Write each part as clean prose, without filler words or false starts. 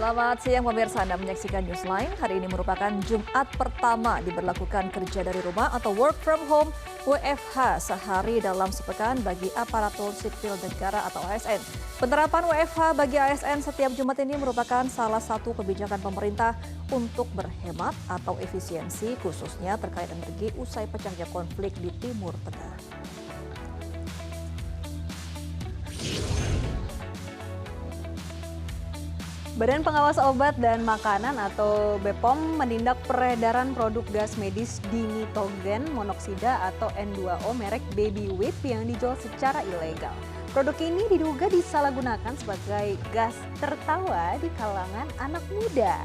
Selamat siang pemirsa, Anda menyaksikan Newsline. Hari ini merupakan Jumat pertama diberlakukan kerja dari rumah atau work from home WFH sehari dalam sepekan bagi aparatur sipil negara atau ASN. Penerapan WFH bagi ASN setiap Jumat ini merupakan salah satu kebijakan pemerintah untuk berhemat atau efisiensi khususnya terkait energi usai pecahnya konflik di Timur Tengah. Badan Pengawas Obat dan Makanan atau BPOM menindak peredaran produk gas medis dinitogen monoksida atau N2O merek Baby Whip yang dijual secara ilegal. Produk ini diduga disalahgunakan sebagai gas tertawa di kalangan anak muda.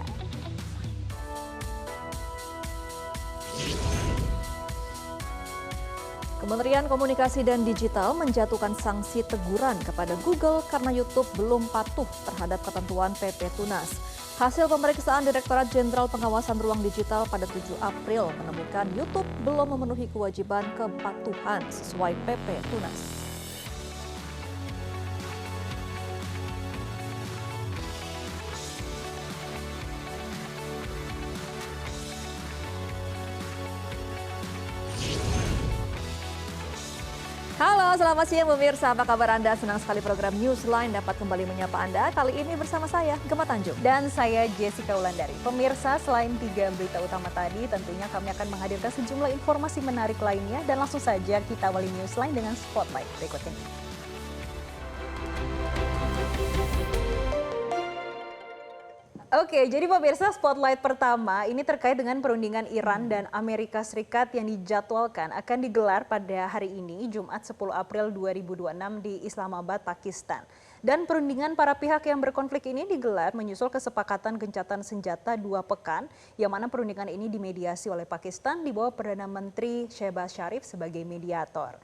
Kementerian Komunikasi dan Digital menjatuhkan sanksi teguran kepada Google karena YouTube belum patuh terhadap ketentuan PP Tunas. Hasil pemeriksaan Direktorat Jenderal Pengawasan Ruang Digital pada 7 April menemukan YouTube belum memenuhi kewajiban kepatuhan sesuai PP Tunas. Halo, selamat siang pemirsa. Apa kabar Anda? Senang sekali program Newsline dapat kembali menyapa Anda. Kali ini bersama saya, Gemma Tanjung. Dan saya Jessica Wulandari. Pemirsa, selain 3 berita utama tadi, tentunya kami akan menghadirkan sejumlah informasi menarik lainnya. Dan langsung saja kita awali Newsline dengan Spotlight berikut ini. Oke, jadi pemirsa, spotlight pertama ini terkait dengan perundingan Iran dan Amerika Serikat yang dijadwalkan akan digelar pada hari ini, Jumat 10 April 2026 di Islamabad, Pakistan. Dan perundingan para pihak yang berkonflik ini digelar menyusul kesepakatan gencatan senjata 2 pekan, yang mana perundingan ini dimediasi oleh Pakistan di bawah Perdana Menteri Shehbaz Sharif sebagai mediator.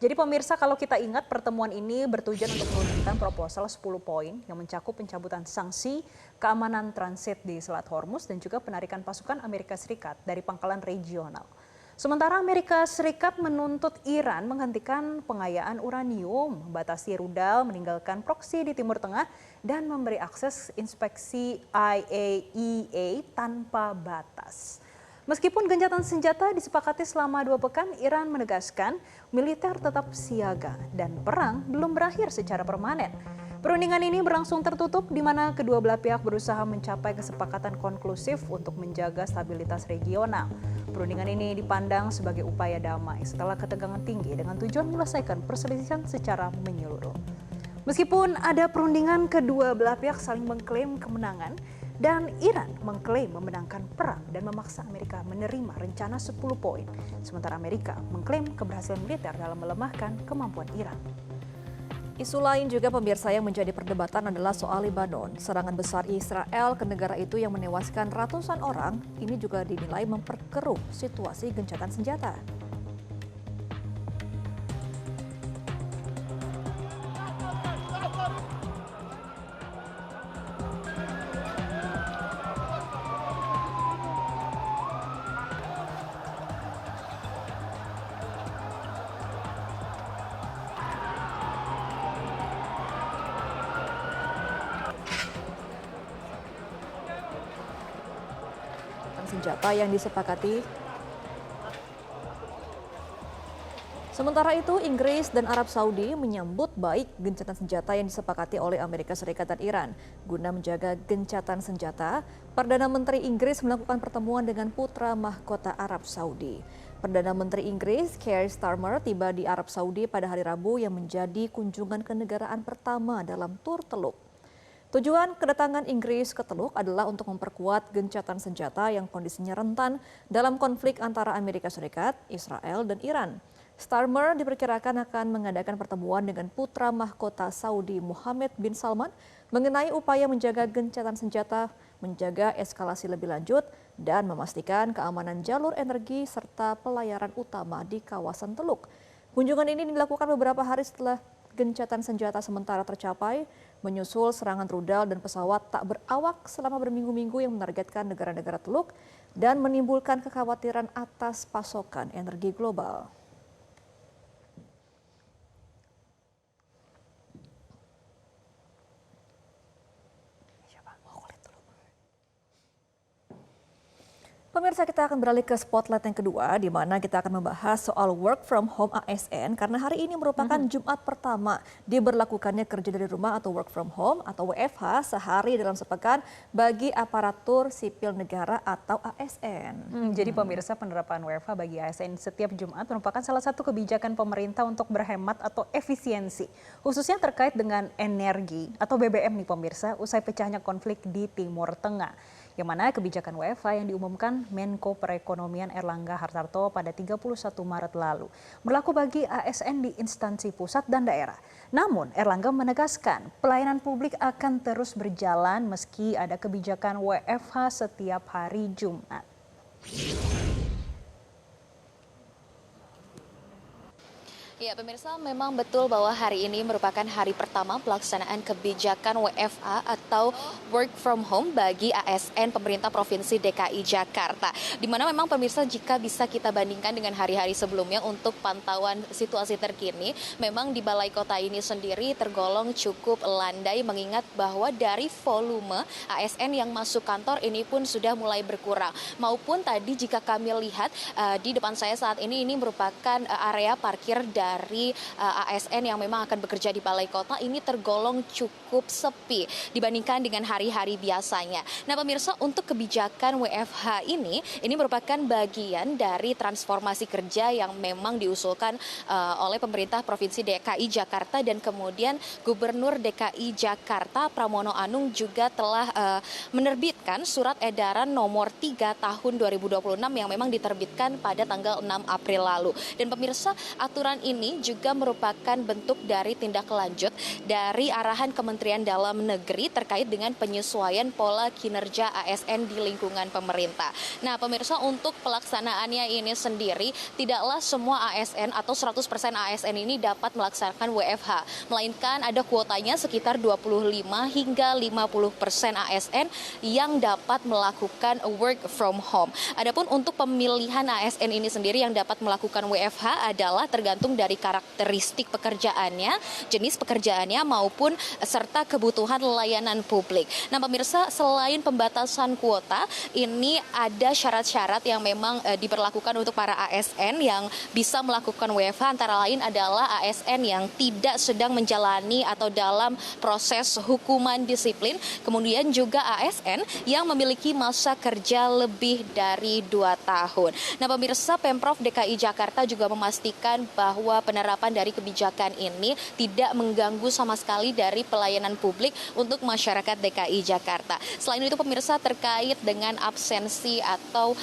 Jadi pemirsa, kalau kita ingat pertemuan ini bertujuan untuk menurunkan proposal 10 poin yang mencakup pencabutan sanksi, keamanan transit di Selat Hormuz dan juga penarikan pasukan Amerika Serikat dari pangkalan regional. Sementara Amerika Serikat menuntut Iran menghentikan pengayaan uranium, membatasi rudal, meninggalkan proksi di Timur Tengah dan memberi akses inspeksi IAEA tanpa batas. Meskipun gencatan senjata disepakati selama 2 pekan, Iran menegaskan militer tetap siaga dan perang belum berakhir secara permanen. Perundingan ini berlangsung tertutup di mana kedua belah pihak berusaha mencapai kesepakatan konklusif untuk menjaga stabilitas regional. Perundingan ini dipandang sebagai upaya damai setelah ketegangan tinggi dengan tujuan menyelesaikan perselisihan secara menyeluruh. Meskipun ada perundingan, kedua belah pihak saling mengklaim kemenangan dan Iran mengklaim memenangkan perang dan memaksa Amerika menerima rencana 10 poin. Sementara Amerika mengklaim keberhasilan militer dalam melemahkan kemampuan Iran. Isu lain juga pemirsa yang menjadi perdebatan adalah soal Lebanon. Serangan besar Israel ke negara itu yang menewaskan ratusan orang ini juga dinilai memperkeruh situasi gencatan senjata. Senjata yang disepakati. Sementara itu, Inggris dan Arab Saudi menyambut baik gencatan senjata yang disepakati oleh Amerika Serikat dan Iran. Guna menjaga gencatan senjata, Perdana Menteri Inggris melakukan pertemuan dengan putra mahkota Arab Saudi. Perdana Menteri Inggris, Keir Starmer, tiba di Arab Saudi pada hari Rabu yang menjadi kunjungan kenegaraan pertama dalam tur Teluk. Tujuan kedatangan Inggris ke Teluk adalah untuk memperkuat gencatan senjata yang kondisinya rentan dalam konflik antara Amerika Serikat, Israel, dan Iran. Starmer diperkirakan akan mengadakan pertemuan dengan putra mahkota Saudi Mohammed bin Salman mengenai upaya menjaga gencatan senjata, menjaga eskalasi lebih lanjut, dan memastikan keamanan jalur energi serta pelayaran utama di kawasan Teluk. Kunjungan ini dilakukan beberapa hari setelah gencatan senjata sementara tercapai, menyusul serangan rudal dan pesawat tak berawak selama berminggu-minggu yang menargetkan negara-negara Teluk dan menimbulkan kekhawatiran atas pasokan energi global. Pemirsa, kita akan beralih ke spotlight yang kedua, di mana kita akan membahas soal work from home ASN, karena hari ini merupakan Jumat pertama diberlakukannya kerja dari rumah atau work from home atau WFH sehari dalam sepekan bagi aparatur sipil negara atau ASN. Jadi pemirsa, penerapan WFH bagi ASN setiap Jumat merupakan salah satu kebijakan pemerintah untuk berhemat atau efisiensi, khususnya terkait dengan energi atau BBM nih pemirsa, usai pecahnya konflik di Timur Tengah. Yang mana kebijakan WFH yang diumumkan Menko Perekonomian Erlangga Hartarto pada 31 Maret lalu berlaku bagi ASN di instansi pusat dan daerah. Namun Erlangga menegaskan pelayanan publik akan terus berjalan meski ada kebijakan WFH setiap hari Jumat. Ya, pemirsa, memang betul bahwa hari ini merupakan hari pertama pelaksanaan kebijakan WFH atau work from home bagi ASN pemerintah Provinsi DKI Jakarta. Di mana memang pemirsa, jika bisa kita bandingkan dengan hari-hari sebelumnya untuk pantauan situasi terkini, memang di Balai Kota ini sendiri tergolong cukup landai, mengingat bahwa dari volume ASN yang masuk kantor ini pun sudah mulai berkurang. Maupun tadi jika kami lihat di depan saya saat ini merupakan area parkir dari ASN yang memang akan bekerja di Balai Kota ini tergolong cukup sepi dibandingkan dengan hari-hari biasanya. Nah pemirsa, untuk kebijakan WFH ini merupakan bagian dari transformasi kerja yang memang diusulkan oleh pemerintah Provinsi DKI Jakarta, dan kemudian Gubernur DKI Jakarta Pramono Anung juga telah menerbitkan surat edaran nomor 3 tahun 2026 yang memang diterbitkan pada tanggal 6 April lalu. Dan pemirsa, aturan ini juga merupakan bentuk dari tindak lanjut dari arahan Kementerian Dalam Negeri terkait dengan penyesuaian pola kinerja ASN di lingkungan pemerintah. Nah pemirsa, untuk pelaksanaannya ini sendiri tidaklah semua ASN atau 100% ASN ini dapat melaksanakan WFH, melainkan ada kuotanya sekitar 25 hingga 50% ASN yang dapat melakukan work from home. Adapun untuk pemilihan ASN ini sendiri yang dapat melakukan WFH adalah tergantung dari karakteristik pekerjaannya, jenis pekerjaannya, maupun serta kebutuhan layanan publik. Nah pemirsa, selain pembatasan kuota, ini ada syarat-syarat yang memang diberlakukan untuk para ASN yang bisa melakukan WFH, antara lain adalah ASN yang tidak sedang menjalani atau dalam proses hukuman disiplin, kemudian juga ASN yang memiliki masa kerja lebih dari 2 tahun. Nah pemirsa, Pemprov DKI Jakarta juga memastikan bahwa penerapan dari kebijakan ini tidak mengganggu sama sekali dari pelayanan publik untuk masyarakat DKI Jakarta. Selain itu pemirsa, terkait dengan absensi atau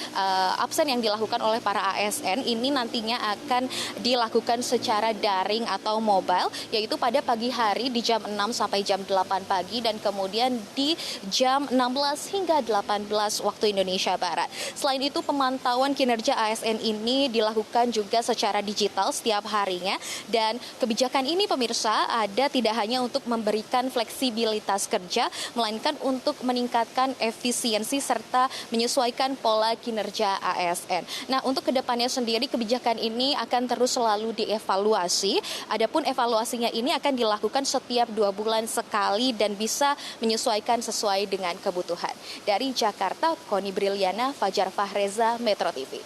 absen yang dilakukan oleh para ASN ini nantinya akan dilakukan secara daring atau mobile, yaitu pada pagi hari di jam 6 sampai jam 8 pagi dan kemudian di jam 16 hingga 18 waktu Indonesia Barat. Selain itu pemantauan kinerja ASN ini dilakukan juga secara digital setiap harinya, dan kebijakan ini pemirsa ada tidak hanya untuk memberikan fleksibilitas kerja, melainkan untuk meningkatkan efisiensi serta menyesuaikan pola kinerja ASN. Nah untuk kedepannya sendiri kebijakan ini akan terus selalu dievaluasi. Adapun evaluasinya ini akan dilakukan setiap 2 bulan sekali dan bisa menyesuaikan sesuai dengan kebutuhan. Dari Jakarta, Koni Briliana, Fajar Fahreza, Metro TV.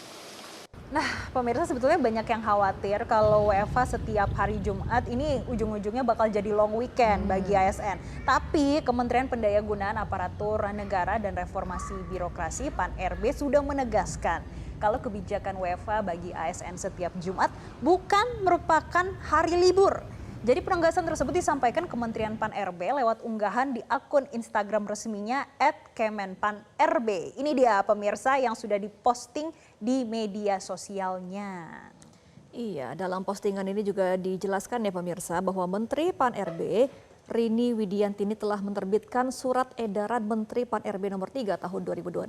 Nah, pemirsa, sebetulnya banyak yang khawatir kalau WFH setiap hari Jumat ini ujung-ujungnya bakal jadi long weekend bagi ASN. Tapi Kementerian Pendayagunaan Aparatur Negara dan Reformasi Birokrasi (PAN-RB) sudah menegaskan kalau kebijakan WFH bagi ASN setiap Jumat bukan merupakan hari libur. Jadi penegasan tersebut disampaikan Kementerian PAN-RB lewat unggahan di akun Instagram resminya @kemenpan-rb. Ini dia pemirsa yang sudah diposting di media sosialnya. Iya, dalam postingan ini juga dijelaskan ya pemirsa bahwa Menteri PAN-RB Rini Widiantini telah menerbitkan surat edaran Menteri PAN-RB nomor 3 tahun 2026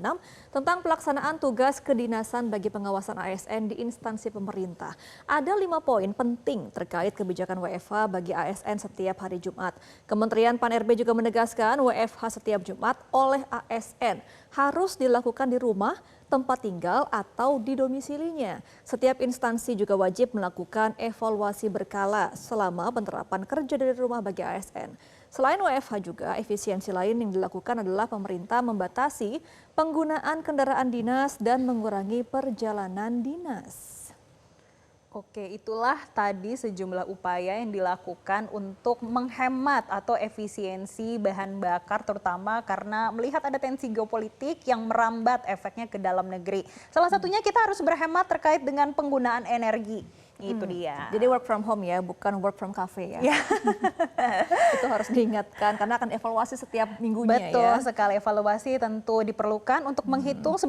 tentang pelaksanaan tugas kedinasan bagi pengawasan ASN di instansi pemerintah. Ada 5 poin penting terkait kebijakan WFH bagi ASN setiap hari Jumat. Kementerian PAN-RB juga menegaskan WFH setiap Jumat oleh ASN harus dilakukan di rumah, tempat tinggal, atau di domisilinya. Setiap instansi juga wajib melakukan evaluasi berkala selama penerapan kerja dari rumah bagi ASN. Selain WFH juga, efisiensi lain yang dilakukan adalah pemerintah membatasi penggunaan kendaraan dinas dan mengurangi perjalanan dinas. Oke, itulah tadi sejumlah upaya yang dilakukan untuk menghemat atau efisiensi bahan bakar, terutama karena melihat ada tensi geopolitik yang merambat efeknya ke dalam negeri. Salah satunya kita harus berhemat terkait dengan penggunaan energi. Itu dia. Jadi work from home ya, bukan work from cafe ya. Itu harus diingatkan karena akan evaluasi setiap minggunya. Betul ya. sekali, evaluasi tentu diperlukan untuk menghitung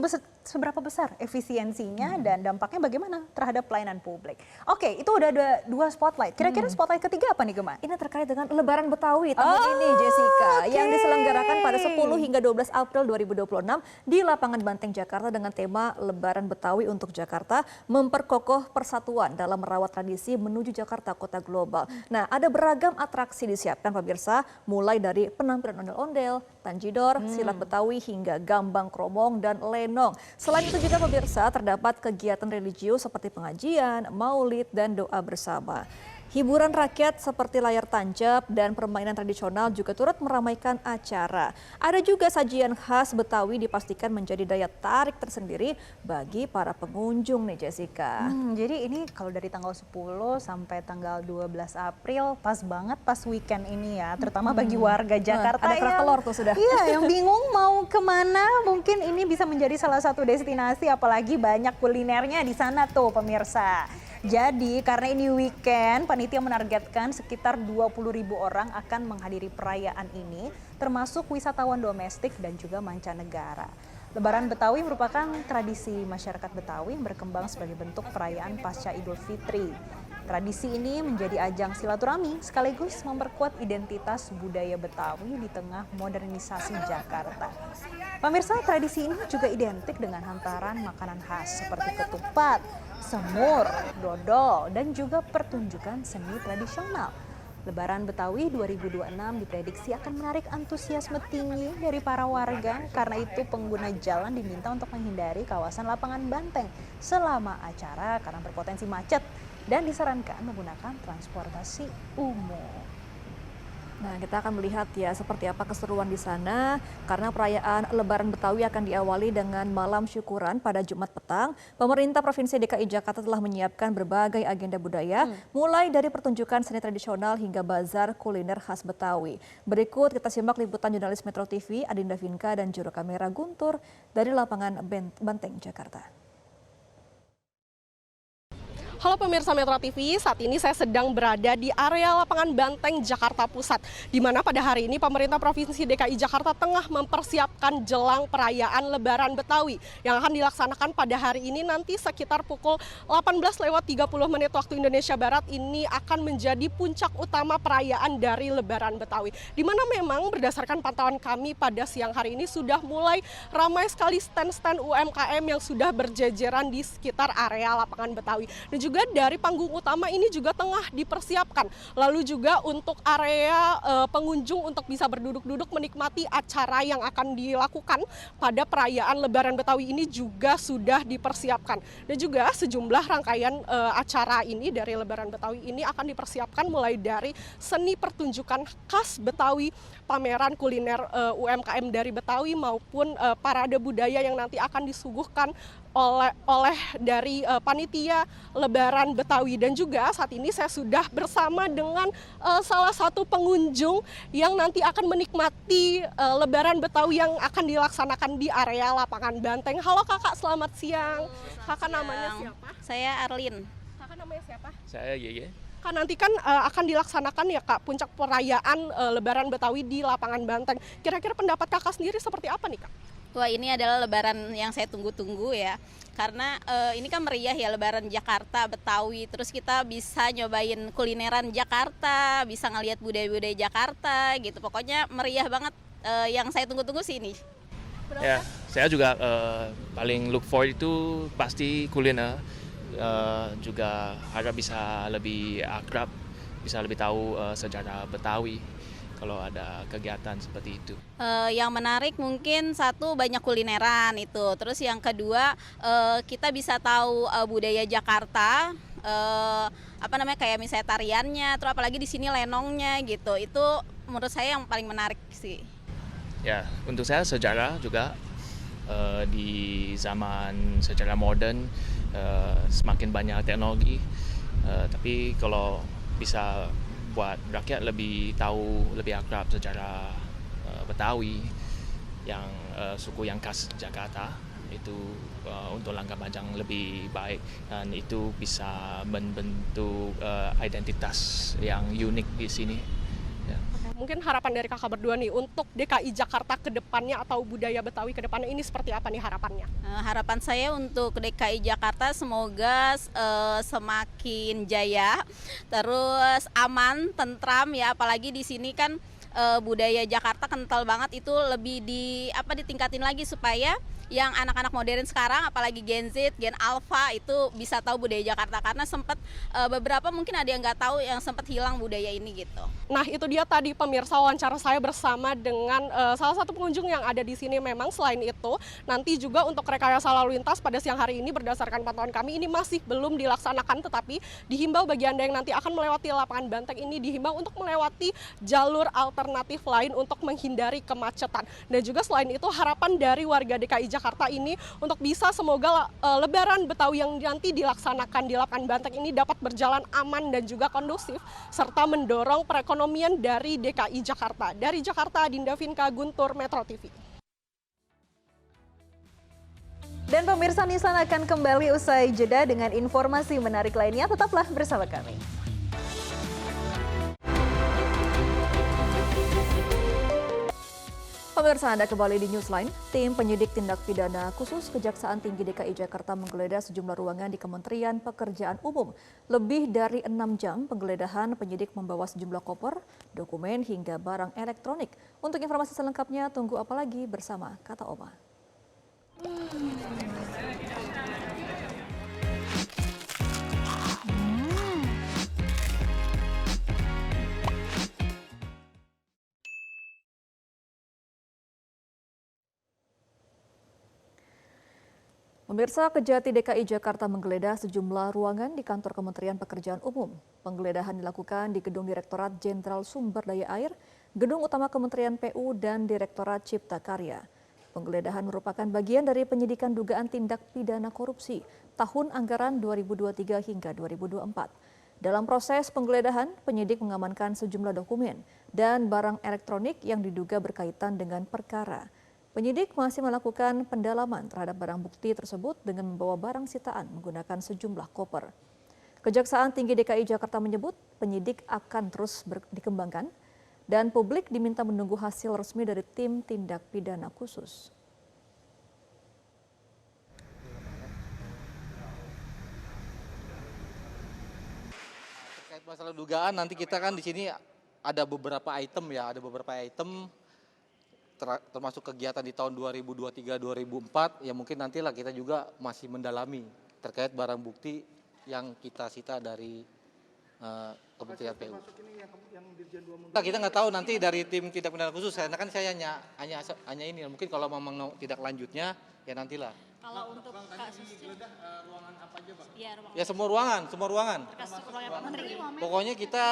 seberapa besar efisiensinya dan dampaknya bagaimana terhadap pelayanan publik. Oke, itu udah ada 2 spotlight. Kira-kira spotlight ketiga apa nih, Gemma? Ini terkait dengan Lebaran Betawi tahun ini, Jessica, yang diselenggarakan pada 10 hingga 12 April 2026 di Lapangan Banteng, Jakarta dengan tema Lebaran Betawi untuk Jakarta, memperkokoh persatuan dalam merawat tradisi menuju Jakarta Kota Global. Nah, ada beragam atraksi disiapkan pemirsa, mulai dari penampilan ondel-ondel, tanjidor, silat Betawi hingga gambang kromong dan lenong. Selain itu juga pemirsa terdapat kegiatan religius seperti pengajian, maulid dan doa bersama. Hiburan rakyat seperti layar tancap dan permainan tradisional juga turut meramaikan acara. Ada juga sajian khas Betawi dipastikan menjadi daya tarik tersendiri bagi para pengunjung nih, Jessica. Jadi ini kalau dari tanggal 10 sampai tanggal 12 April pas banget pas weekend ini ya, terutama bagi warga Jakarta ada kerak telur tuh sudah. Iya, yang bingung mau kemana, mungkin ini bisa menjadi salah satu destinasi, apalagi banyak kulinernya di sana tuh pemirsa. Jadi karena ini weekend, panitia menargetkan sekitar 20.000 orang akan menghadiri perayaan ini, termasuk wisatawan domestik dan juga mancanegara. Lebaran Betawi merupakan tradisi masyarakat Betawi yang berkembang sebagai bentuk perayaan pasca Idul Fitri. Tradisi ini menjadi ajang silaturahmi sekaligus memperkuat identitas budaya Betawi di tengah modernisasi Jakarta. Pemirsa, tradisi ini juga identik dengan hantaran makanan khas seperti ketupat, semur, dodol, dan juga pertunjukan seni tradisional. Lebaran Betawi 2026 diprediksi akan menarik antusiasme tinggi dari para warga, karena itu pengguna jalan diminta untuk menghindari kawasan Lapangan Banteng selama acara karena berpotensi macet dan disarankan menggunakan transportasi umum. Nah, kita akan melihat ya seperti apa keseruan di sana karena perayaan Lebaran Betawi akan diawali dengan malam syukuran pada Jumat petang. Pemerintah Provinsi DKI Jakarta telah menyiapkan berbagai agenda budaya, mulai dari pertunjukan seni tradisional hingga bazar kuliner khas Betawi. Berikut kita simak liputan jurnalis Metro TV Adinda Vinka dan juru kamera Guntur dari Lapangan Banteng, Jakarta. Halo pemirsa Metro TV, saat ini saya sedang berada di area Lapangan Banteng, Jakarta Pusat, di mana pada hari ini pemerintah Provinsi DKI Jakarta tengah mempersiapkan jelang perayaan Lebaran Betawi yang akan dilaksanakan pada hari ini nanti sekitar pukul 18:30 waktu Indonesia Barat. Ini akan menjadi puncak utama perayaan dari Lebaran Betawi, di mana memang berdasarkan pantauan kami pada siang hari ini sudah mulai ramai sekali stand-stand UMKM yang sudah berjejeran di sekitar area Lapangan Betawi. Dan juga dari panggung utama ini juga tengah dipersiapkan. Lalu juga untuk area pengunjung untuk bisa berduduk-duduk menikmati acara yang akan dilakukan pada perayaan Lebaran Betawi ini juga sudah dipersiapkan. Dan juga sejumlah rangkaian acara ini dari Lebaran Betawi ini akan dipersiapkan mulai dari seni pertunjukan khas Betawi, pameran kuliner UMKM dari Betawi maupun parade budaya yang nanti akan disuguhkan oleh dari panitia Lebaran Betawi. Dan juga saat ini saya sudah bersama dengan salah satu pengunjung yang nanti akan menikmati Lebaran Betawi yang akan dilaksanakan di area Lapangan Banteng. Halo Kakak, selamat siang. Kakak namanya siapa? Saya Arlin. Kakak namanya siapa? Saya Yeye. Kak, nanti kan akan dilaksanakan ya Kak puncak perayaan Lebaran Betawi di Lapangan Banteng. Kira-kira pendapat Kakak sendiri seperti apa nih Kak? Wah, ini adalah Lebaran yang saya tunggu-tunggu ya. Karena ini kan meriah ya, Lebaran Jakarta, Betawi. Terus kita bisa nyobain kulineran Jakarta, bisa ngelihat budaya-budaya Jakarta gitu. Pokoknya meriah banget, yang saya tunggu-tunggu sih ini. Ya, saya juga paling look forward itu pasti kuliner. Juga harap bisa lebih akrab, bisa lebih tahu sejarah Betawi kalau ada kegiatan seperti itu. Yang menarik mungkin satu, banyak kulineran itu. Terus yang kedua, kita bisa tahu budaya Jakarta, kayak misalnya tariannya, terus apalagi di sini lenongnya gitu. Itu menurut saya yang paling menarik sih. Ya, untuk saya sejarah juga di zaman sejarah modern semakin banyak teknologi, tapi kalau bisa buat rakyat lebih tahu, lebih akrab sejarah Betawi yang suku yang khas Jakarta itu untuk langkah panjang lebih baik, dan itu bisa membentuk identitas yang unik di sini. Ya. Mungkin harapan dari kakak berdua nih untuk DKI Jakarta ke depannya atau budaya Betawi ke depannya ini seperti apa nih harapannya? Harapan saya untuk DKI Jakarta semoga semakin jaya, terus aman, tentram ya, apalagi di sini kan budaya Jakarta kental banget, itu lebih ditingkatin lagi supaya yang anak-anak modern sekarang, apalagi Gen Z, Gen Alpha itu bisa tahu budaya Jakarta, karena sempat beberapa mungkin ada yang nggak tahu, yang sempat hilang budaya ini gitu. Nah itu dia tadi pemirsa wawancara saya bersama dengan salah satu pengunjung yang ada di sini. Memang selain itu nanti juga untuk rekayasa lalu lintas pada siang hari ini berdasarkan pantauan kami ini masih belum dilaksanakan, tetapi dihimbau bagi Anda yang nanti akan melewati lapangan Banteng ini dihimbau untuk melewati jalur alternatif lain untuk menghindari kemacetan. Dan juga selain itu harapan dari warga DKI Jakarta ini untuk bisa semoga Lebaran Betawi yang nanti dilaksanakan di lapangan Banteng ini dapat berjalan aman dan juga kondusif serta mendorong perekonomian dari DKI Jakarta. Dari Jakarta, Dinda Vinka, Guntur, Metro TV. Dan pemirsa, Nissan akan kembali usai jeda dengan informasi menarik lainnya. Tetaplah bersama kami. Pemirsa, Anda kembali di Newsline. Tim penyidik tindak pidana khusus Kejaksaan Tinggi DKI Jakarta menggeledah sejumlah ruangan di Kementerian Pekerjaan Umum. Lebih dari 6 jam penggeledahan, penyidik membawa sejumlah koper, dokumen hingga barang elektronik. Untuk informasi selengkapnya, tunggu apa lagi bersama Kata Oma. Pemirsa, Kejati DKI Jakarta menggeledah sejumlah ruangan di kantor Kementerian Pekerjaan Umum. Penggeledahan dilakukan di Gedung Direktorat Jenderal Sumber Daya Air, Gedung Utama Kementerian PU, dan Direktorat Cipta Karya. Penggeledahan merupakan bagian dari penyidikan dugaan tindak pidana korupsi tahun anggaran 2023 hingga 2024. Dalam proses penggeledahan, penyidik mengamankan sejumlah dokumen dan barang elektronik yang diduga berkaitan dengan perkara. Penyidik masih melakukan pendalaman terhadap barang bukti tersebut dengan membawa barang sitaan menggunakan sejumlah koper. Kejaksaan Tinggi DKI Jakarta menyebut penyidik akan terus dikembangkan dan publik diminta menunggu hasil resmi dari tim tindak pidana khusus. Terkait masalah dugaan, nanti kita kan di sini ada beberapa item termasuk kegiatan di tahun 2023-2024 yang mungkin nantilah kita juga masih mendalami terkait barang bukti yang kita sita dari Kementerian PU. Kita nggak tahu nanti dari tim tindak pidana khusus, karena kan saya hanya ini. Mungkin kalau memang tidak lanjutnya ya nantilah. Kalau untuk kasus ruangan apa aja, Pak? ya Semua ruangan. terkait ruangan Pak Menteri. Pokoknya kita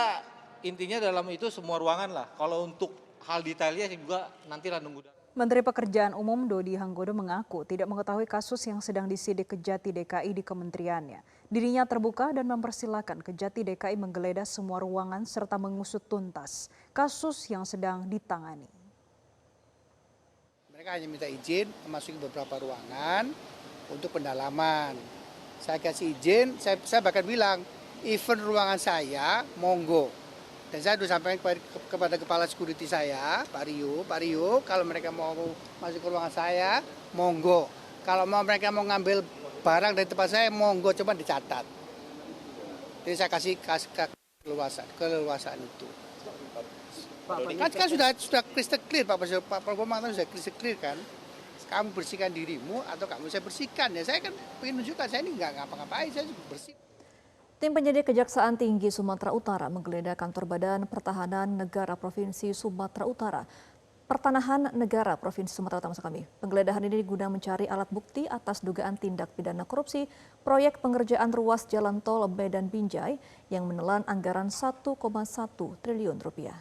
intinya dalam itu semua ruangan lah. Kalau untuk hal detailnya juga nantilah nunggu. Menteri Pekerjaan Umum Dodi Hanggodo mengaku tidak mengetahui kasus yang sedang disidik Kejati DKI di kementeriannya. Dirinya terbuka dan mempersilahkan Kejati DKI menggeledah semua ruangan serta mengusut tuntas kasus yang sedang ditangani. Mereka hanya minta izin memasuki beberapa ruangan untuk pendalaman. Saya kasih izin, saya bahkan bilang, event ruangan saya, monggo. Dan saya sudah sampaikan kepada kepala security saya, Pak Rio, kalau mereka mau masuk ke ruangan saya, monggo. Kalau mereka mau ngambil barang dari tempat saya, monggo, coba dicatat. Jadi saya kasih keleluasaan itu. Kan sudah crystal clear, Pak Prabowo mengatakan sudah crystal clear kan. Kamu bersihkan dirimu atau kamu saya bersihkan. Ya saya kan ingin menunjukkan saya ini nggak ngapa-ngapain, saya bersih. Tim penyidik Kejaksaan Tinggi Sumatera Utara menggeledah kantor Badan Pertahanan Negara Provinsi Sumatera Utara. Pertanahan Negara Provinsi Sumatera Utara, maksud kami. Penggeledahan ini guna mencari alat bukti atas dugaan tindak pidana korupsi proyek pengerjaan ruas jalan tol Medan Binjai yang menelan anggaran 1,1 triliun rupiah.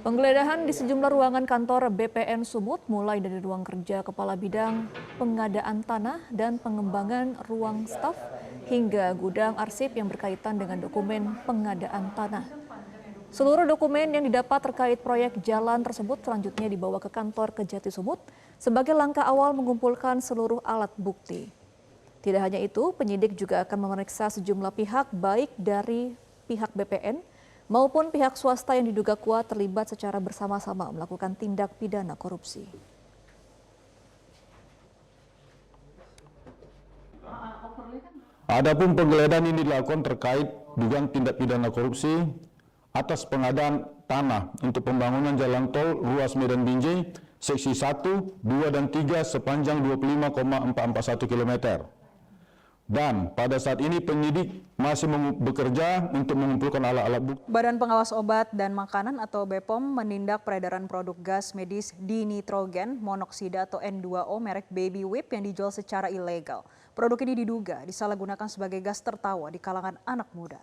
Penggeledahan di sejumlah ruangan kantor BPN Sumut mulai dari ruang kerja Kepala Bidang Pengadaan Tanah dan Pengembangan Ruang Staf hingga gudang arsip yang berkaitan dengan dokumen pengadaan tanah. Seluruh dokumen yang didapat terkait proyek jalan tersebut selanjutnya dibawa ke kantor Kejati Sumut sebagai langkah awal mengumpulkan seluruh alat bukti. Tidak hanya itu, penyidik juga akan memeriksa sejumlah pihak baik dari pihak BPN maupun pihak swasta yang diduga kuat terlibat secara bersama-sama melakukan tindak pidana korupsi. Adapun penggeledahan ini dilakukan terkait dugaan tindak pidana korupsi atas pengadaan tanah untuk pembangunan jalan tol ruas Medan Binjai seksi 1, 2, dan 3 sepanjang 25,441 km. Dan pada saat ini penyidik masih bekerja untuk mengumpulkan alat-alat bukti. Badan Pengawas Obat dan Makanan atau BPOM menindak peredaran produk gas medis dinitrogen monoksida atau N2O merek Baby Whip yang dijual secara ilegal. Produk ini diduga disalahgunakan sebagai gas tertawa di kalangan anak muda.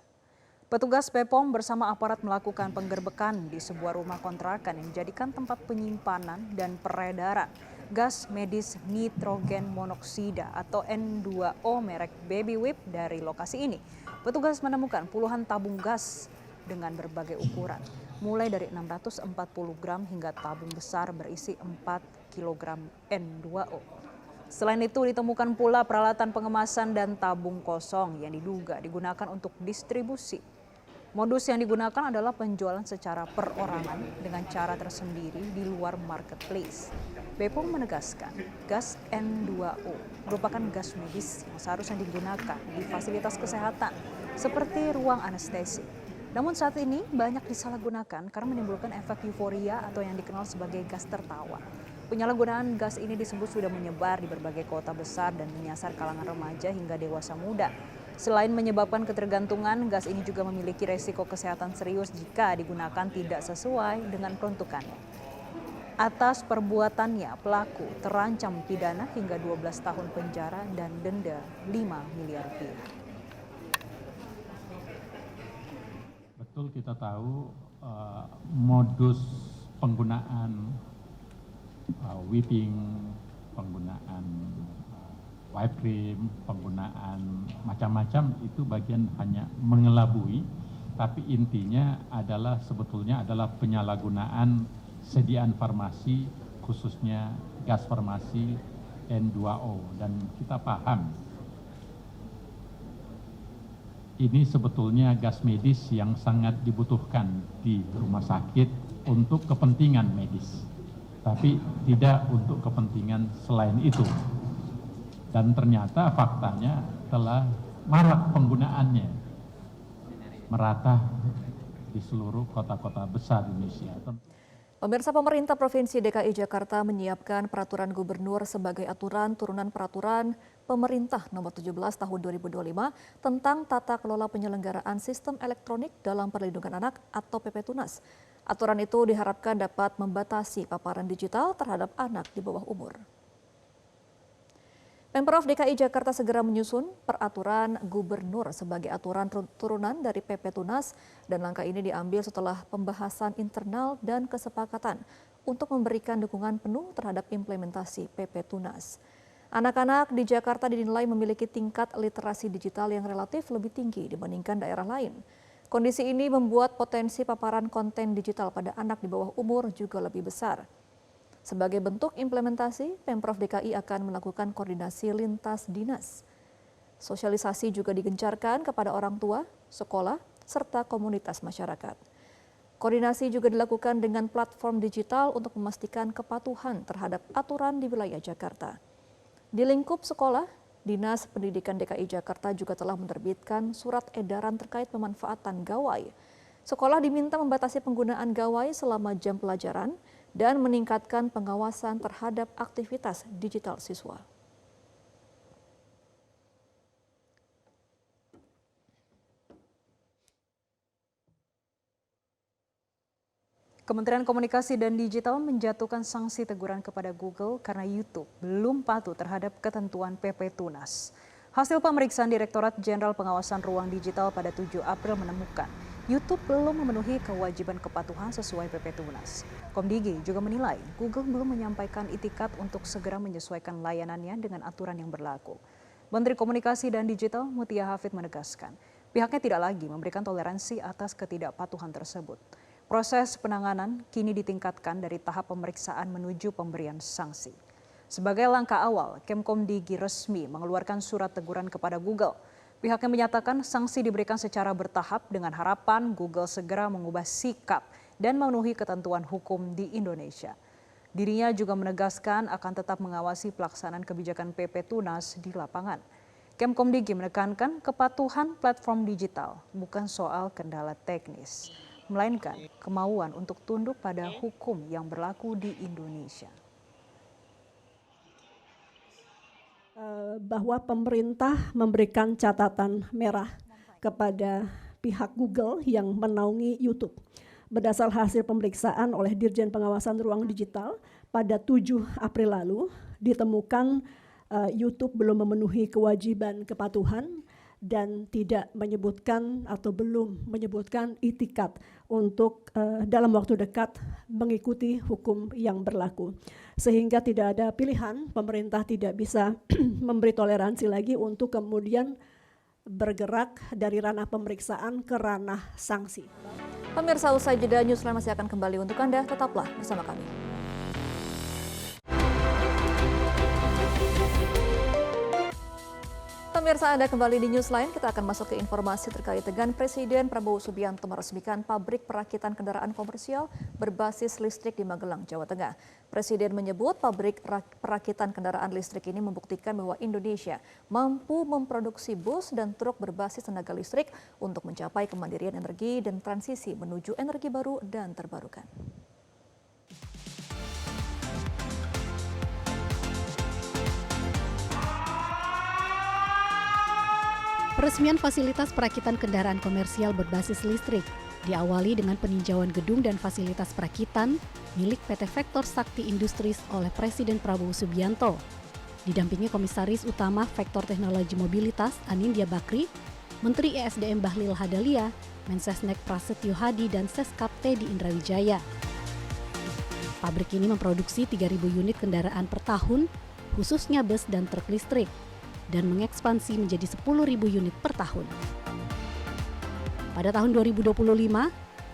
Petugas BPOM bersama aparat melakukan penggerbekan di sebuah rumah kontrakan yang dijadikan tempat penyimpanan dan peredaran gas medis nitrogen monoksida atau N2O merek Baby Whip. Dari lokasi ini, petugas menemukan puluhan tabung gas dengan berbagai ukuran, mulai dari 640 gram hingga tabung besar berisi 4 kg N2O. Selain itu ditemukan pula peralatan pengemasan dan tabung kosong yang diduga digunakan untuk distribusi. Modus yang digunakan adalah penjualan secara perorangan dengan cara tersendiri di luar marketplace. BPOM menegaskan gas N2O merupakan gas medis yang seharusnya digunakan di fasilitas kesehatan seperti ruang anestesi. Namun saat ini banyak disalahgunakan karena menimbulkan efek euforia atau yang dikenal sebagai gas tertawa. Penyalahgunaan gas ini disebut sudah menyebar di berbagai kota besar dan menyasar kalangan remaja hingga dewasa muda. Selain menyebabkan ketergantungan, gas ini juga memiliki resiko kesehatan serius jika digunakan tidak sesuai dengan peruntukannya. Atas perbuatannya, pelaku terancam pidana hingga 12 tahun penjara dan denda 5 miliar rupiah. Betul, kita tahu modus penggunaan whipping, penggunaan whipped cream, penggunaan macam-macam itu bagian hanya mengelabui, tapi intinya adalah sebetulnya adalah penyalahgunaan sediaan farmasi, khususnya gas farmasi N2O. Dan kita paham ini sebetulnya gas medis yang sangat dibutuhkan di rumah sakit untuk kepentingan medis, tapi tidak untuk kepentingan selain itu. Dan ternyata faktanya telah marak penggunaannya merata di seluruh kota-kota besar Indonesia. Pemirsa, pemerintah Provinsi DKI Jakarta menyiapkan peraturan gubernur sebagai aturan turunan peraturan pemerintah nomor 17 tahun 2025 tentang tata kelola penyelenggaraan sistem elektronik dalam perlindungan anak atau PP Tunas. Aturan itu diharapkan dapat membatasi paparan digital terhadap anak di bawah umur. Pemprov DKI Jakarta segera menyusun peraturan gubernur sebagai aturan turunan dari PP Tunas dan langkah ini diambil setelah pembahasan internal dan kesepakatan untuk memberikan dukungan penuh terhadap implementasi PP Tunas. Anak-anak di Jakarta dinilai memiliki tingkat literasi digital yang relatif lebih tinggi dibandingkan daerah lain. Kondisi ini membuat potensi paparan konten digital pada anak di bawah umur juga lebih besar. Sebagai bentuk implementasi, Pemprov DKI akan melakukan koordinasi lintas dinas. Sosialisasi juga digencarkan kepada orang tua, sekolah, serta komunitas masyarakat. Koordinasi juga dilakukan dengan platform digital untuk memastikan kepatuhan terhadap aturan di wilayah Jakarta. Di lingkup sekolah, Dinas Pendidikan DKI Jakarta juga telah menerbitkan surat edaran terkait pemanfaatan gawai. Sekolah diminta membatasi penggunaan gawai selama jam pelajaran dan meningkatkan pengawasan terhadap aktivitas digital siswa. Kementerian Komunikasi dan Digital menjatuhkan sanksi teguran kepada Google karena YouTube belum patuh terhadap ketentuan PP Tunas. Hasil pemeriksaan Direktorat Jenderal Pengawasan Ruang Digital pada 7 April menemukan YouTube belum memenuhi kewajiban kepatuhan sesuai PP Tunas. Komdigi juga menilai Google belum menyampaikan itikat untuk segera menyesuaikan layanannya dengan aturan yang berlaku. Menteri Komunikasi dan Digital Mutia Hafid menegaskan, pihaknya tidak lagi memberikan toleransi atas ketidakpatuhan tersebut. Proses penanganan kini ditingkatkan dari tahap pemeriksaan menuju pemberian sanksi. Sebagai langkah awal, Kemkomdigi resmi mengeluarkan surat teguran kepada Google. Pihaknya menyatakan sanksi diberikan secara bertahap dengan harapan Google segera mengubah sikap dan memenuhi ketentuan hukum di Indonesia. Dirinya juga menegaskan akan tetap mengawasi pelaksanaan kebijakan PP Tunas di lapangan. Kemkomdigi menekankan kepatuhan platform digital bukan soal kendala teknis, melainkan kemauan untuk tunduk pada hukum yang berlaku di Indonesia. Bahwa pemerintah memberikan catatan merah kepada pihak Google yang menaungi YouTube. Berdasar hasil pemeriksaan oleh Dirjen Pengawasan Ruang Digital pada 7 April lalu, ditemukan YouTube belum memenuhi kewajiban kepatuhan dan tidak menyebutkan atau belum menyebutkan itikat untuk dalam waktu dekat mengikuti hukum yang berlaku. Sehingga tidak ada pilihan, pemerintah tidak bisa memberi toleransi lagi untuk kemudian bergerak dari ranah pemeriksaan ke ranah sanksi. Pemirsa, usai jeda Newsline masih akan kembali untuk Anda, tetaplah bersama kami. Pemirsa, Anda kembali di Newsline, kita akan masuk ke informasi terkait dengan Presiden Prabowo Subianto meresmikan pabrik perakitan kendaraan komersial berbasis listrik di Magelang, Jawa Tengah. Presiden menyebut pabrik perakitan kendaraan listrik ini membuktikan bahwa Indonesia mampu memproduksi bus dan truk berbasis tenaga listrik untuk mencapai kemandirian energi dan transisi menuju energi baru dan terbarukan. Peresmian fasilitas perakitan kendaraan komersial berbasis listrik diawali dengan peninjauan gedung dan fasilitas perakitan milik PT Vektor Sakti Industries oleh Presiden Prabowo Subianto. Didampingi Komisaris Utama Vektor Teknologi Mobilitas Anindya Bakri, Menteri ESDM Bahlil Hadalia, Mensesnek Prasetyo Hadi dan Seskap Teddy Indrawijaya. Pabrik ini memproduksi 3.000 unit kendaraan per tahun, khususnya bus dan truk listrik, dan mengekspansi menjadi 10.000 unit per tahun. Pada tahun 2025,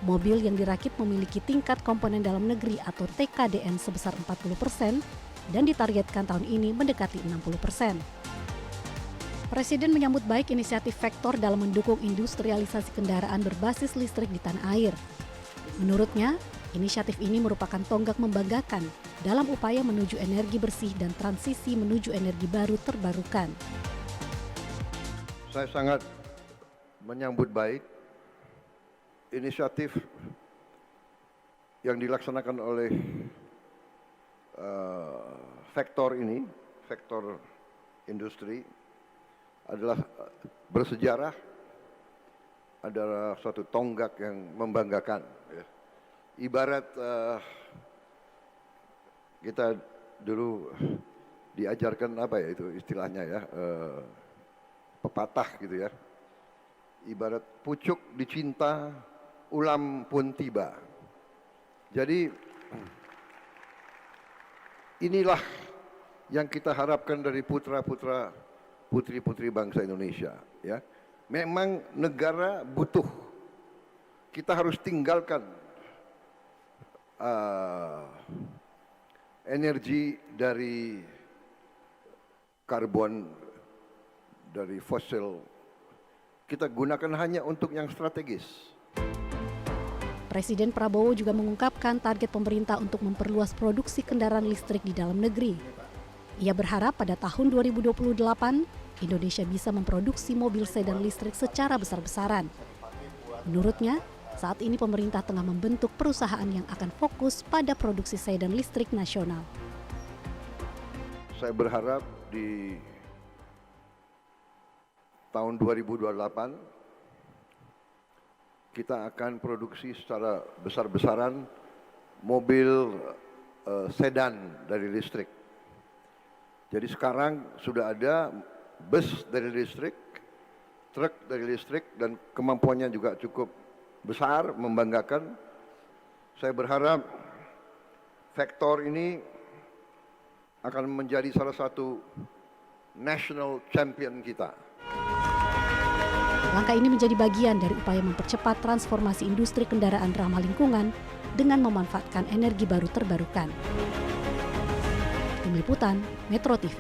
mobil yang dirakit memiliki tingkat komponen dalam negeri atau TKDN sebesar 40% dan ditargetkan tahun ini mendekati 60%. Presiden menyambut baik inisiatif Vektor dalam mendukung industrialisasi kendaraan berbasis listrik di tanah air. Menurutnya, inisiatif ini merupakan tonggak membanggakan dalam upaya menuju energi bersih dan transisi menuju energi baru terbarukan. Saya sangat menyambut baik inisiatif yang dilaksanakan oleh Vektor ini, Vektor Industri, adalah bersejarah, adalah suatu tonggak yang membanggakan. Ya. Ibarat kita dulu diajarkan apa ya itu istilahnya ya, pepatah gitu ya. Ibarat pucuk dicinta, ulam pun tiba. Jadi inilah yang kita harapkan dari putra-putra, putri-putri bangsa Indonesia. Ya, memang negara butuh. Kita harus tinggalkan energi dari karbon, dari fosil. Kita gunakan hanya untuk yang strategis. Presiden Prabowo juga mengungkapkan target pemerintah untuk memperluas produksi kendaraan listrik di dalam negeri. Ia berharap pada tahun 2028, Indonesia bisa memproduksi mobil sedan listrik secara besar-besaran. Menurutnya, saat ini pemerintah tengah membentuk perusahaan yang akan fokus pada produksi sedan listrik nasional. Saya berharap di tahun 2028 kita akan produksi secara besar-besaran mobil sedan dari listrik. Jadi sekarang sudah ada bus dari listrik, truk dari listrik, dan kemampuannya juga cukup besar, membanggakan. Saya berharap Vector ini akan menjadi salah satu national champion kita. Langkah ini menjadi bagian dari upaya mempercepat transformasi industri kendaraan ramah lingkungan dengan memanfaatkan energi baru terbarukan. Tim Liputan, Metro TV.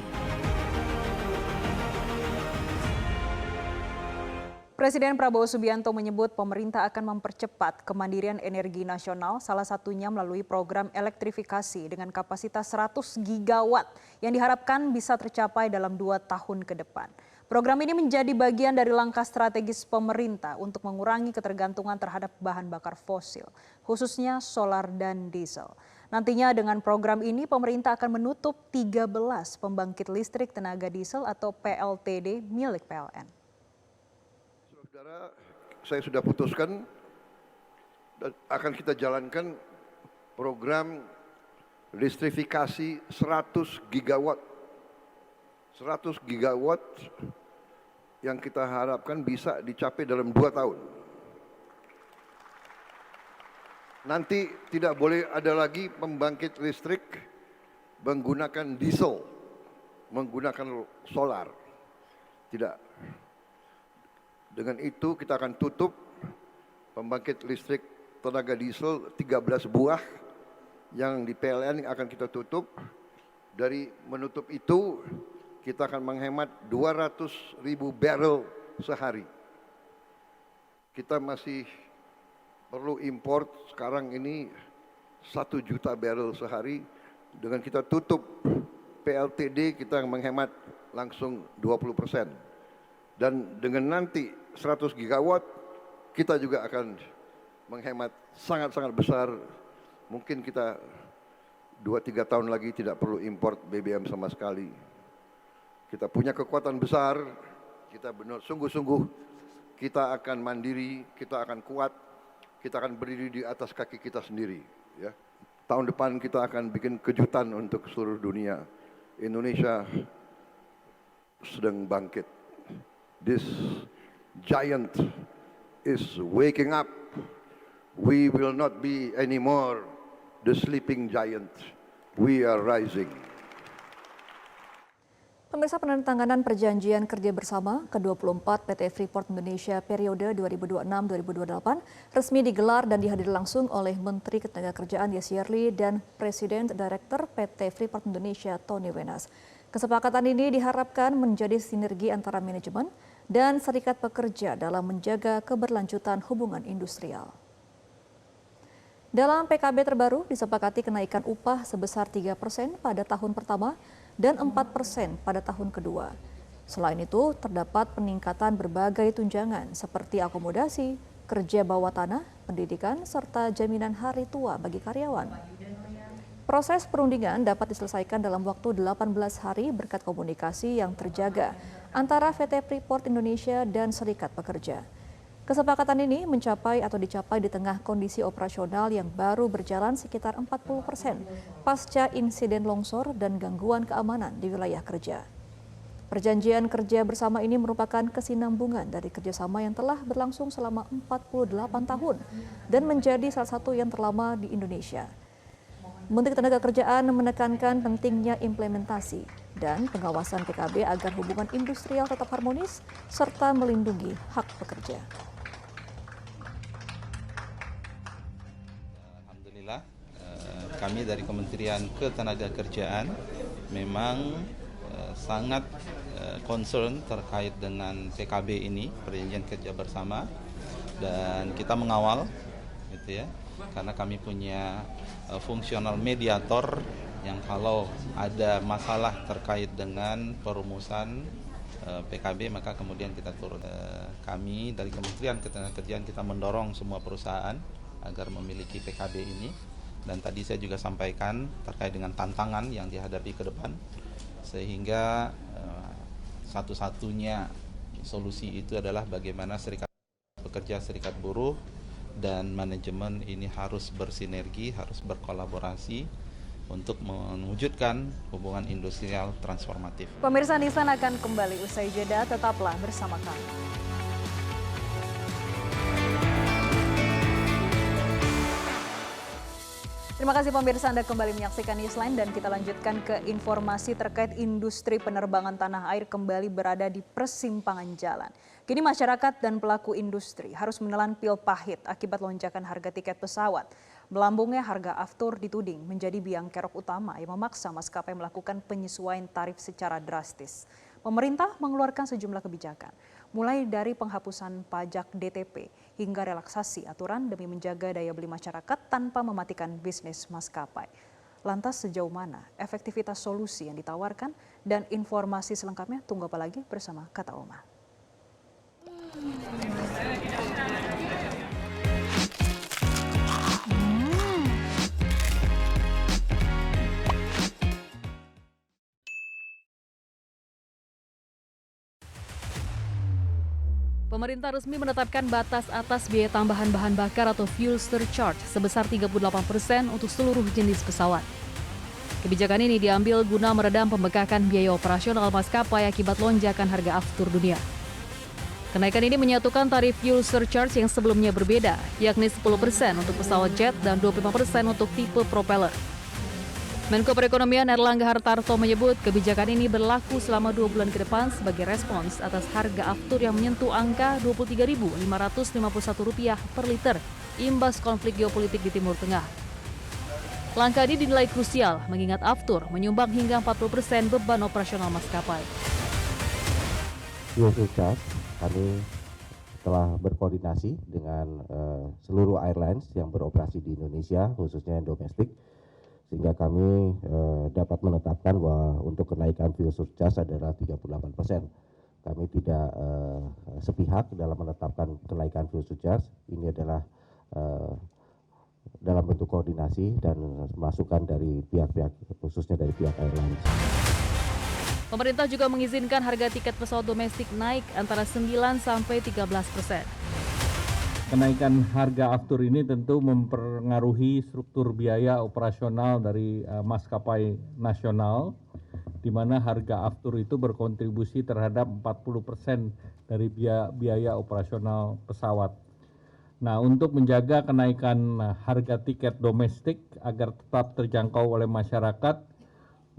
Presiden Prabowo Subianto menyebut pemerintah akan mempercepat kemandirian energi nasional, salah satunya melalui program elektrifikasi dengan kapasitas 100 gigawatt yang diharapkan bisa tercapai dalam 2 tahun ke depan. Program ini menjadi bagian dari langkah strategis pemerintah untuk mengurangi ketergantungan terhadap bahan bakar fosil, khususnya solar dan diesel. Nantinya dengan program ini pemerintah akan menutup 13 pembangkit listrik tenaga diesel atau PLTD milik PLN. Saudara, saya sudah putuskan dan akan kita jalankan program listrifikasi 100 gigawatt. 100 gigawatt yang kita harapkan bisa dicapai dalam 2 tahun. Nanti tidak boleh ada lagi pembangkit listrik menggunakan diesel, menggunakan solar. Tidak. Dengan itu kita akan tutup pembangkit listrik tenaga diesel 13 buah yang di PLN akan kita tutup. Dari menutup itu kita akan menghemat 200.000 barrel sehari. Kita masih perlu import sekarang ini 1 juta barrel sehari. Dengan kita tutup PLTD kita menghemat langsung 20%. Dan dengan nanti 100 gigawatt kita juga akan menghemat sangat-sangat besar. Mungkin kita 2-3 tahun lagi tidak perlu import BBM sama sekali. Kita punya kekuatan besar, kita benar sungguh-sungguh kita akan mandiri, kita akan kuat, kita akan berdiri di atas kaki kita sendiri. Ya. Tahun depan kita akan bikin kejutan untuk seluruh dunia. Indonesia sedang bangkit. This giant is waking up. We will not be anymore the sleeping giant. We are rising. Pemirsa, penandatanganan perjanjian kerja bersama ke-24 PT Freeport Indonesia periode 2026-2028 resmi digelar dan dihadiri langsung oleh Menteri Ketenagakerjaan Yassi Yardley dan Presiden Direktur PT Freeport Indonesia Tony Wenas. Kesepakatan ini diharapkan menjadi sinergi antara manajemen dan serikat pekerja dalam menjaga keberlanjutan hubungan industrial. Dalam PKB terbaru disepakati kenaikan upah sebesar 3% pada tahun pertama dan 4% pada tahun kedua. Selain itu, terdapat peningkatan berbagai tunjangan seperti akomodasi, kerja bawah tanah, pendidikan, serta jaminan hari tua bagi karyawan. Proses perundingan dapat diselesaikan dalam waktu 18 hari berkat komunikasi yang terjaga antara PT Freeport Indonesia dan serikat pekerja. Kesepakatan ini dicapai di tengah kondisi operasional yang baru berjalan sekitar 40% pasca insiden longsor dan gangguan keamanan di wilayah kerja. Perjanjian kerja bersama ini merupakan kesinambungan dari kerjasama yang telah berlangsung selama 48 tahun dan menjadi salah satu yang terlama di Indonesia. Menteri Ketenagakerjaan menekankan pentingnya implementasi dan pengawasan PKB agar hubungan industrial tetap harmonis serta melindungi hak pekerja. Kami dari Kementerian Ketenagakerjaan memang sangat concern terkait dengan PKB ini, perjanjian kerja bersama, dan kita mengawal, gitu ya, karena kami punya fungsional mediator yang kalau ada masalah terkait dengan perumusan PKB maka kemudian kita turun. Kami dari Kementerian Ketenagakerjaan kita mendorong semua perusahaan agar memiliki PKB ini. Dan tadi saya juga sampaikan terkait dengan tantangan yang dihadapi ke depan, sehingga satu-satunya solusi itu adalah bagaimana serikat pekerja, serikat buruh, dan manajemen ini harus bersinergi, harus berkolaborasi untuk mewujudkan hubungan industrial transformatif. Pemirsa, Nissan akan kembali usai jeda, tetaplah bersama kami. Terima kasih pemirsa, Anda kembali menyaksikan Newsline dan kita lanjutkan ke informasi terkait industri penerbangan tanah air kembali berada di persimpangan jalan. Kini masyarakat dan pelaku industri harus menelan pil pahit akibat lonjakan harga tiket pesawat. Melambungnya harga aftur dituding menjadi biang kerok utama yang memaksa maskapai melakukan penyesuaian tarif secara drastis. Pemerintah mengeluarkan sejumlah kebijakan, mulai dari penghapusan pajak DTP hingga relaksasi aturan demi menjaga daya beli masyarakat tanpa mematikan bisnis maskapai. Lantas sejauh mana efektivitas solusi yang ditawarkan dan informasi selengkapnya tunggu apa lagi bersama Kata Oma. Pemerintah resmi menetapkan batas atas biaya tambahan bahan bakar atau fuel surcharge sebesar 38% untuk seluruh jenis pesawat. Kebijakan ini diambil guna meredam pembengkakan biaya operasional maskapai akibat lonjakan harga aftur dunia. Kenaikan ini menyatukan tarif fuel surcharge yang sebelumnya berbeda, yakni 10% untuk pesawat jet dan 25% untuk tipe propeller. Menko Perekonomian Erlangga Hartarto menyebut kebijakan ini berlaku selama 2 bulan ke depan sebagai respons atas harga aftur yang menyentuh angka Rp23.551 per liter imbas konflik geopolitik di Timur Tengah. Langkah ini dinilai krusial mengingat aftur menyumbang hingga 40% beban operasional maskapai. Fuel surcharge kami telah berkoordinasi dengan seluruh airlines yang beroperasi di Indonesia, khususnya yang domestik, sehingga kami dapat menetapkan bahwa untuk kenaikan fuel surcharge adalah 38%. Kami tidak sepihak dalam menetapkan kenaikan fuel surcharge. Ini adalah dalam bentuk koordinasi dan masukan dari pihak-pihak, khususnya dari pihak airlines. Pemerintah juga mengizinkan harga tiket pesawat domestik naik antara 9 sampai 13%. Kenaikan harga aftur ini tentu mempengaruhi struktur biaya operasional dari maskapai nasional, di mana harga aftur itu berkontribusi terhadap 40% dari biaya operasional pesawat. Nah, untuk menjaga kenaikan harga tiket domestik agar tetap terjangkau oleh masyarakat,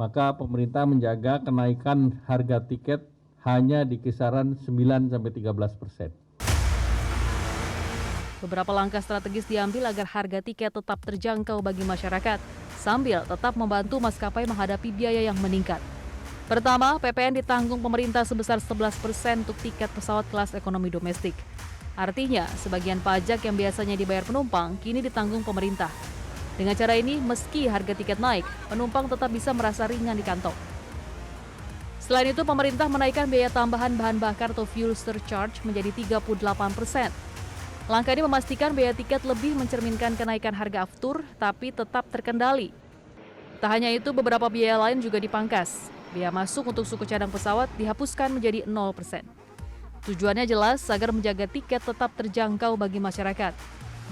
maka pemerintah menjaga kenaikan harga tiket hanya di kisaran 9-13%. Beberapa langkah strategis diambil agar harga tiket tetap terjangkau bagi masyarakat, sambil tetap membantu maskapai menghadapi biaya yang meningkat. Pertama, PPN ditanggung pemerintah sebesar 11% untuk tiket pesawat kelas ekonomi domestik. Artinya, sebagian pajak yang biasanya dibayar penumpang kini ditanggung pemerintah. Dengan cara ini, meski harga tiket naik, penumpang tetap bisa merasa ringan di kantong. Selain itu, pemerintah menaikkan biaya tambahan bahan bakar atau fuel surcharge menjadi 38%. Langkah ini memastikan biaya tiket lebih mencerminkan kenaikan harga aftur, tapi tetap terkendali. Tak hanya itu, beberapa biaya lain juga dipangkas. Biaya masuk untuk suku cadang pesawat dihapuskan menjadi 0%. Tujuannya jelas agar menjaga tiket tetap terjangkau bagi masyarakat,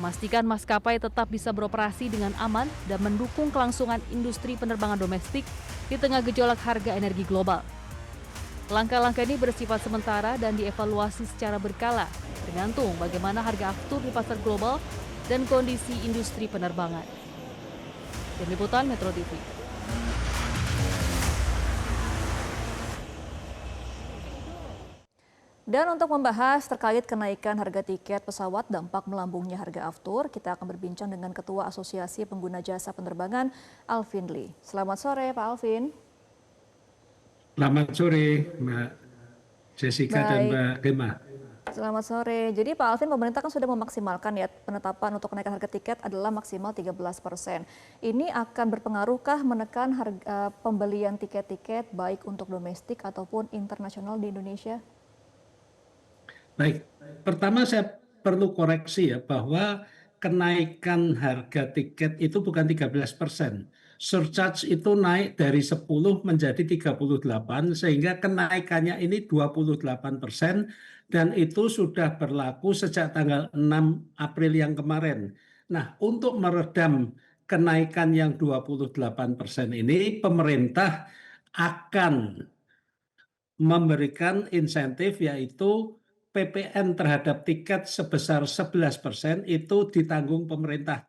memastikan maskapai tetap bisa beroperasi dengan aman dan mendukung kelangsungan industri penerbangan domestik di tengah gejolak harga energi global. Langkah-langkah ini bersifat sementara dan dievaluasi secara berkala, tergantung bagaimana harga aftur di pasar global dan kondisi industri penerbangan. Tim Liputan Metro TV. Dan untuk membahas terkait kenaikan harga tiket pesawat dampak melambungnya harga aftur, kita akan berbincang dengan Ketua Asosiasi Pengguna Jasa Penerbangan, Alvin Lee. Selamat sore, Pak Alvin. Selamat sore, Mbak Jessica dan Mbak Gemma. Selamat sore. Jadi Pak Alvin, pemerintah kan sudah memaksimalkan ya penetapan untuk kenaikan harga tiket adalah maksimal 13%. Ini akan berpengaruhkah menekan harga pembelian tiket-tiket baik untuk domestik ataupun internasional di Indonesia? Baik, pertama saya perlu koreksi ya bahwa kenaikan harga tiket itu bukan 13%. Surcharge itu naik dari 10 menjadi 38 sehingga kenaikannya ini 28% dan itu sudah berlaku sejak tanggal 6 April yang kemarin. Nah, untuk meredam kenaikan yang 28% ini pemerintah akan memberikan insentif yaitu PPN terhadap tiket sebesar 11% itu ditanggung pemerintah.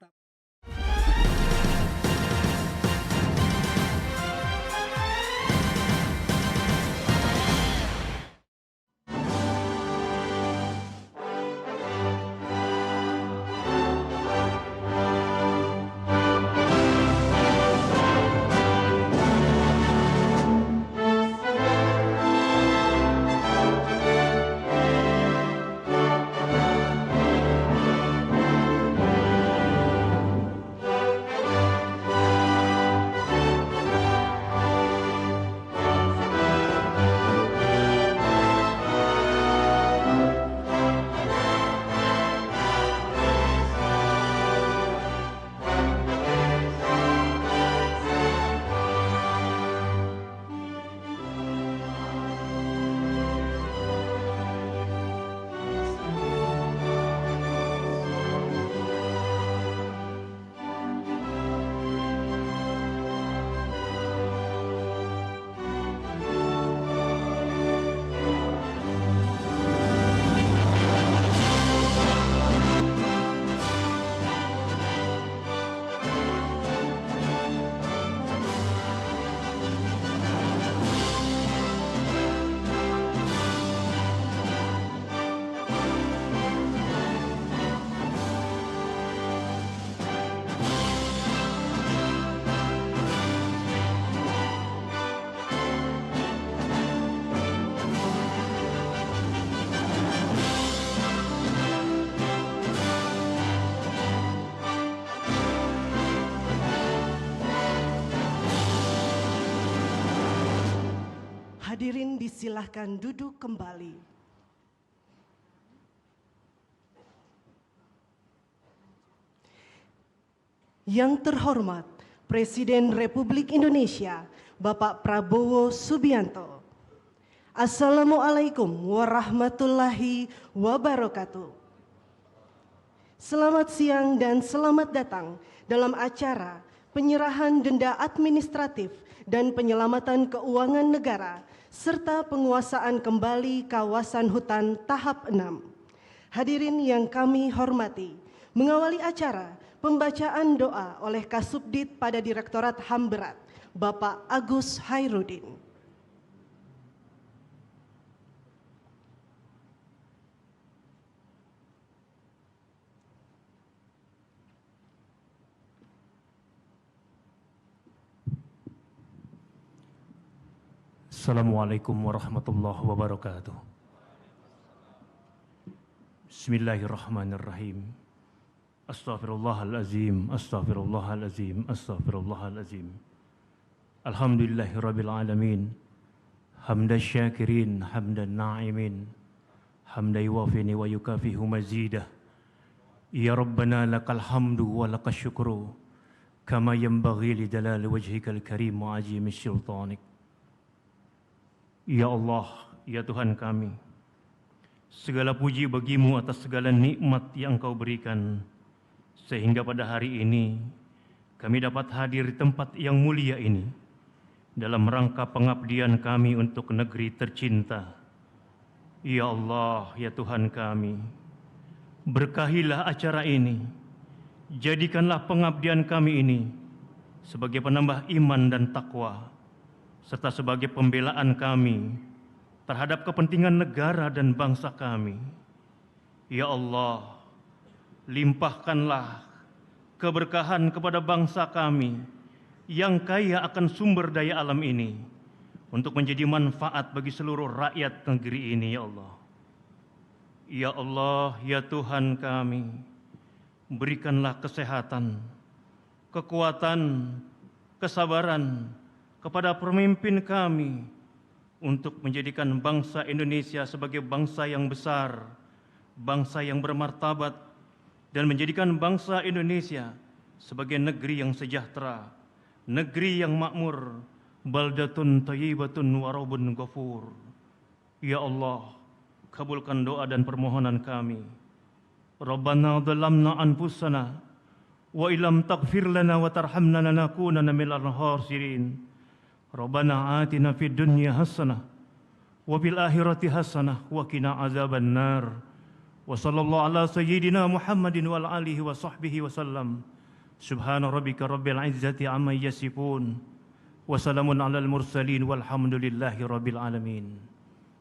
Hadirin disilahkan duduk kembali. Yang terhormat Presiden Republik Indonesia, Bapak Prabowo Subianto. Assalamualaikum warahmatullahi wabarakatuh. Selamat siang dan selamat datang dalam acara penyerahan denda administratif dan penyelamatan keuangan negara serta penguasaan kembali kawasan hutan tahap 6. Hadirin yang kami hormati, mengawali acara pembacaan doa oleh Kasubdit pada Direktorat HAM Berat, Bapak Agus Hairudin. Assalamualaikum warahmatullahi wabarakatuh. Bismillahirrahmanirrahim. Astaghfirullahalazim, astaghfirullahalazim, astaghfirullahalazim. Alhamdulillahirabbil alamin. Hamdan syakirin, hamdan na'imin. Hamdan yuwafi'u wa yukafi'u mazidah. Ya Rabbana lakal hamdu wa lakal syukru kama yanbaghi li jalali wajhikal karim wa azimi sultanik. Ya Allah, ya Tuhan kami, segala puji bagimu atas segala nikmat yang Engkau berikan, sehingga pada hari ini kami dapat hadir di tempat yang mulia ini, dalam rangka pengabdian kami untuk negeri tercinta. Ya Allah, ya Tuhan kami, berkahilah acara ini, jadikanlah pengabdian kami ini sebagai penambah iman dan takwa, serta sebagai pembelaan kami terhadap kepentingan negara dan bangsa kami. Ya Allah, limpahkanlah keberkahan kepada bangsa kami yang kaya akan sumber daya alam ini untuk menjadi manfaat bagi seluruh rakyat negeri ini, ya Allah. Ya Allah, ya Tuhan kami, berikanlah kesehatan, kekuatan, kesabaran kepada pemimpin kami untuk menjadikan bangsa Indonesia sebagai bangsa yang besar, bangsa yang bermartabat, dan menjadikan bangsa Indonesia sebagai negeri yang sejahtera, negeri yang makmur, baldatun thayyibatun wa rabbun ghafur. Ya Allah, kabulkan doa dan permohonan kami. Rabbana dhalamna anfusana wa illam taghfir lana wa tarhamna lanakunanna minal khasirin. Rabbana atina fid dunya hasanah wa fil akhirati hasanah wa qina azaban nar. Wa sallallahu ala sayyidina Muhammadin wa ala alihi wa sahbihi wa sallam. Subhana rabbika rabbil izzati amma yasifun. Wa salamun alal mursalin walhamdulillahi rabbil alamin.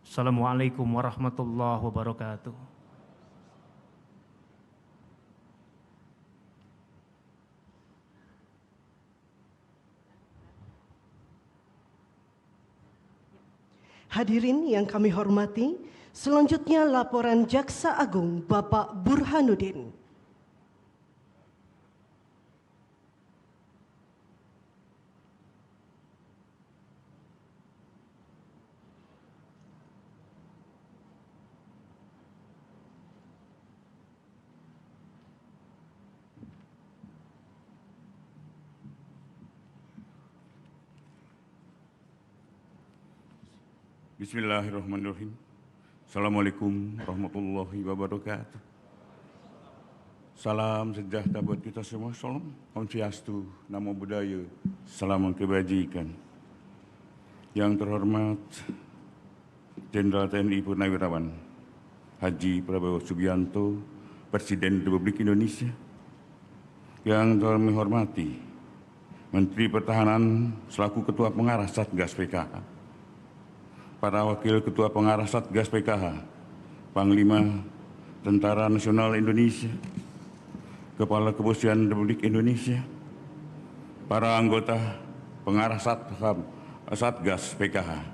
Assalamualaikum warahmatullahi wabarakatuh. Hadirin yang kami hormati, selanjutnya laporan Jaksa Agung Bapak Burhanuddin. Bismillahirrahmanirrahim. Assalamualaikum warahmatullahi wabarakatuh. Salam sejahtera buat kita semua. Salam Om Swastiastu, Namo Buddhaya, salam kebajikan. Yang terhormat Jenderal TNI Purnawirawan Haji Prabowo Subianto, Presiden Republik Indonesia. Yang kami hormati Menteri Pertahanan selaku Ketua Pengarah Satgas PKH, para Wakil Ketua Pengarah Satgas PKH, Panglima Tentara Nasional Indonesia, Kepala Kepolisian Republik Indonesia, para anggota Pengarah Satgas PKH,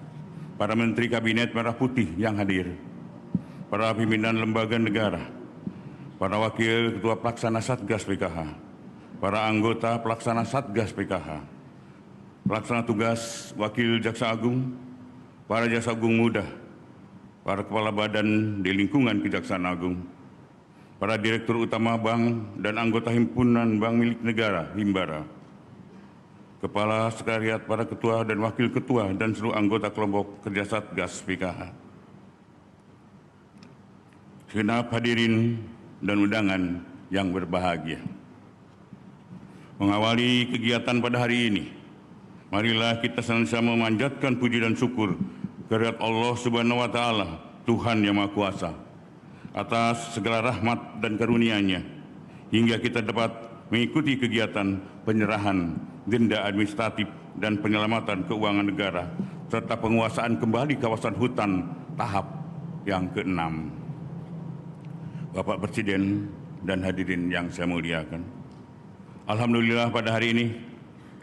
para Menteri Kabinet Merah Putih yang hadir, para pimpinan lembaga negara, para Wakil Ketua Pelaksana Satgas PKH, para anggota Pelaksana Satgas PKH, Pelaksana Tugas Wakil Jaksa Agung, para jaksa agung muda, para kepala badan di lingkungan Kejaksaan Agung, para direktur utama bank dan anggota himpunan bank milik negara Himbara, kepala sekretariat, para ketua dan wakil ketua dan seluruh anggota kelompok kerja Satgas PKH. Segenap hadirin dan undangan yang berbahagia. Mengawali kegiatan pada hari ini, marilah kita senantiasa memanjatkan puji dan syukur kehadirat Allah Subhanahu wa Ta'ala, Tuhan yang Maha Kuasa, atas segala rahmat dan karunia-Nya, hingga kita dapat mengikuti kegiatan penyerahan denda administratif dan penyelamatan keuangan negara, serta penguasaan kembali kawasan hutan tahap yang ke-6. Bapak Presiden dan hadirin yang saya muliakan, alhamdulillah pada hari ini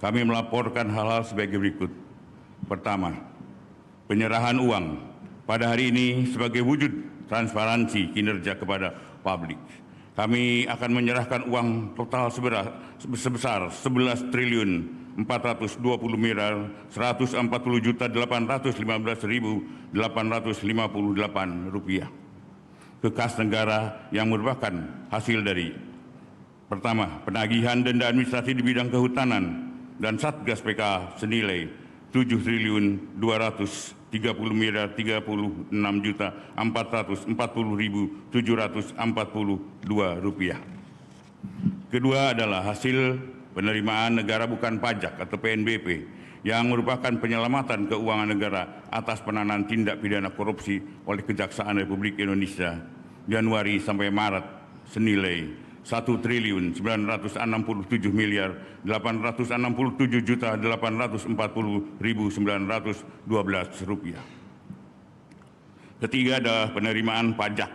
kami melaporkan hal-hal sebagai berikut. Pertama, penyerahan uang pada hari ini sebagai wujud transparansi kinerja kepada publik. Kami akan menyerahkan uang total sebesar 11.420.140.815.888 rupiah ke kas negara yang merupakan hasil dari pertama, penagihan denda administrasi di bidang kehutanan dan Satgas PK senilai 7.236.440.742 rupiah. Kedua adalah hasil penerimaan negara bukan pajak atau PNBP yang merupakan penyelamatan keuangan negara atas penanganan tindak pidana korupsi oleh Kejaksaan Republik Indonesia Januari sampai Maret senilai 1.867.847.912 rupiah. Ketiga adalah penerimaan pajak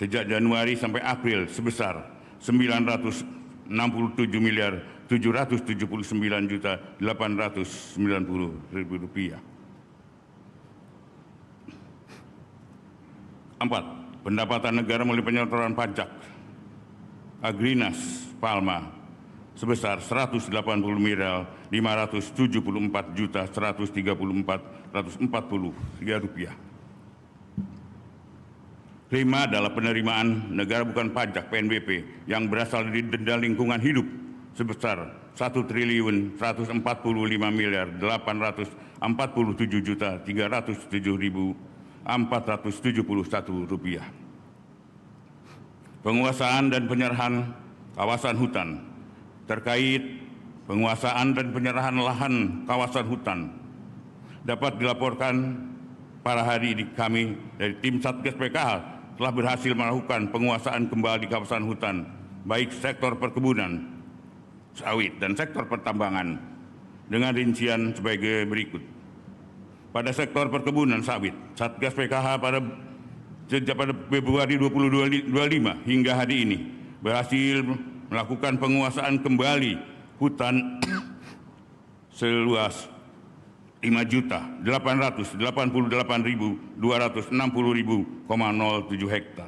sejak Januari sampai April sebesar 967.779.890.000 rupiah. 4. Pendapatan negara melalui penyetoran pajak Agrinas Palma sebesar 180.574.134.140 rupiah. Kelima adalah penerimaan negara bukan pajak PNBP yang berasal dari denda lingkungan hidup sebesar 1.145.847.307.471 rupiah. Penguasaan dan penyerahan kawasan hutan. Terkait penguasaan dan penyerahan lahan kawasan hutan dapat dilaporkan pada hari ini kami dari tim Satgas PKH telah berhasil melakukan penguasaan kembali kawasan hutan baik sektor perkebunan, sawit dan sektor pertambangan dengan rincian sebagai berikut. Pada sektor perkebunan sawit, Satgas PKH sejak pada Februari 2025 hingga hari ini berhasil melakukan penguasaan kembali hutan seluas 5.888.260.007 hektar.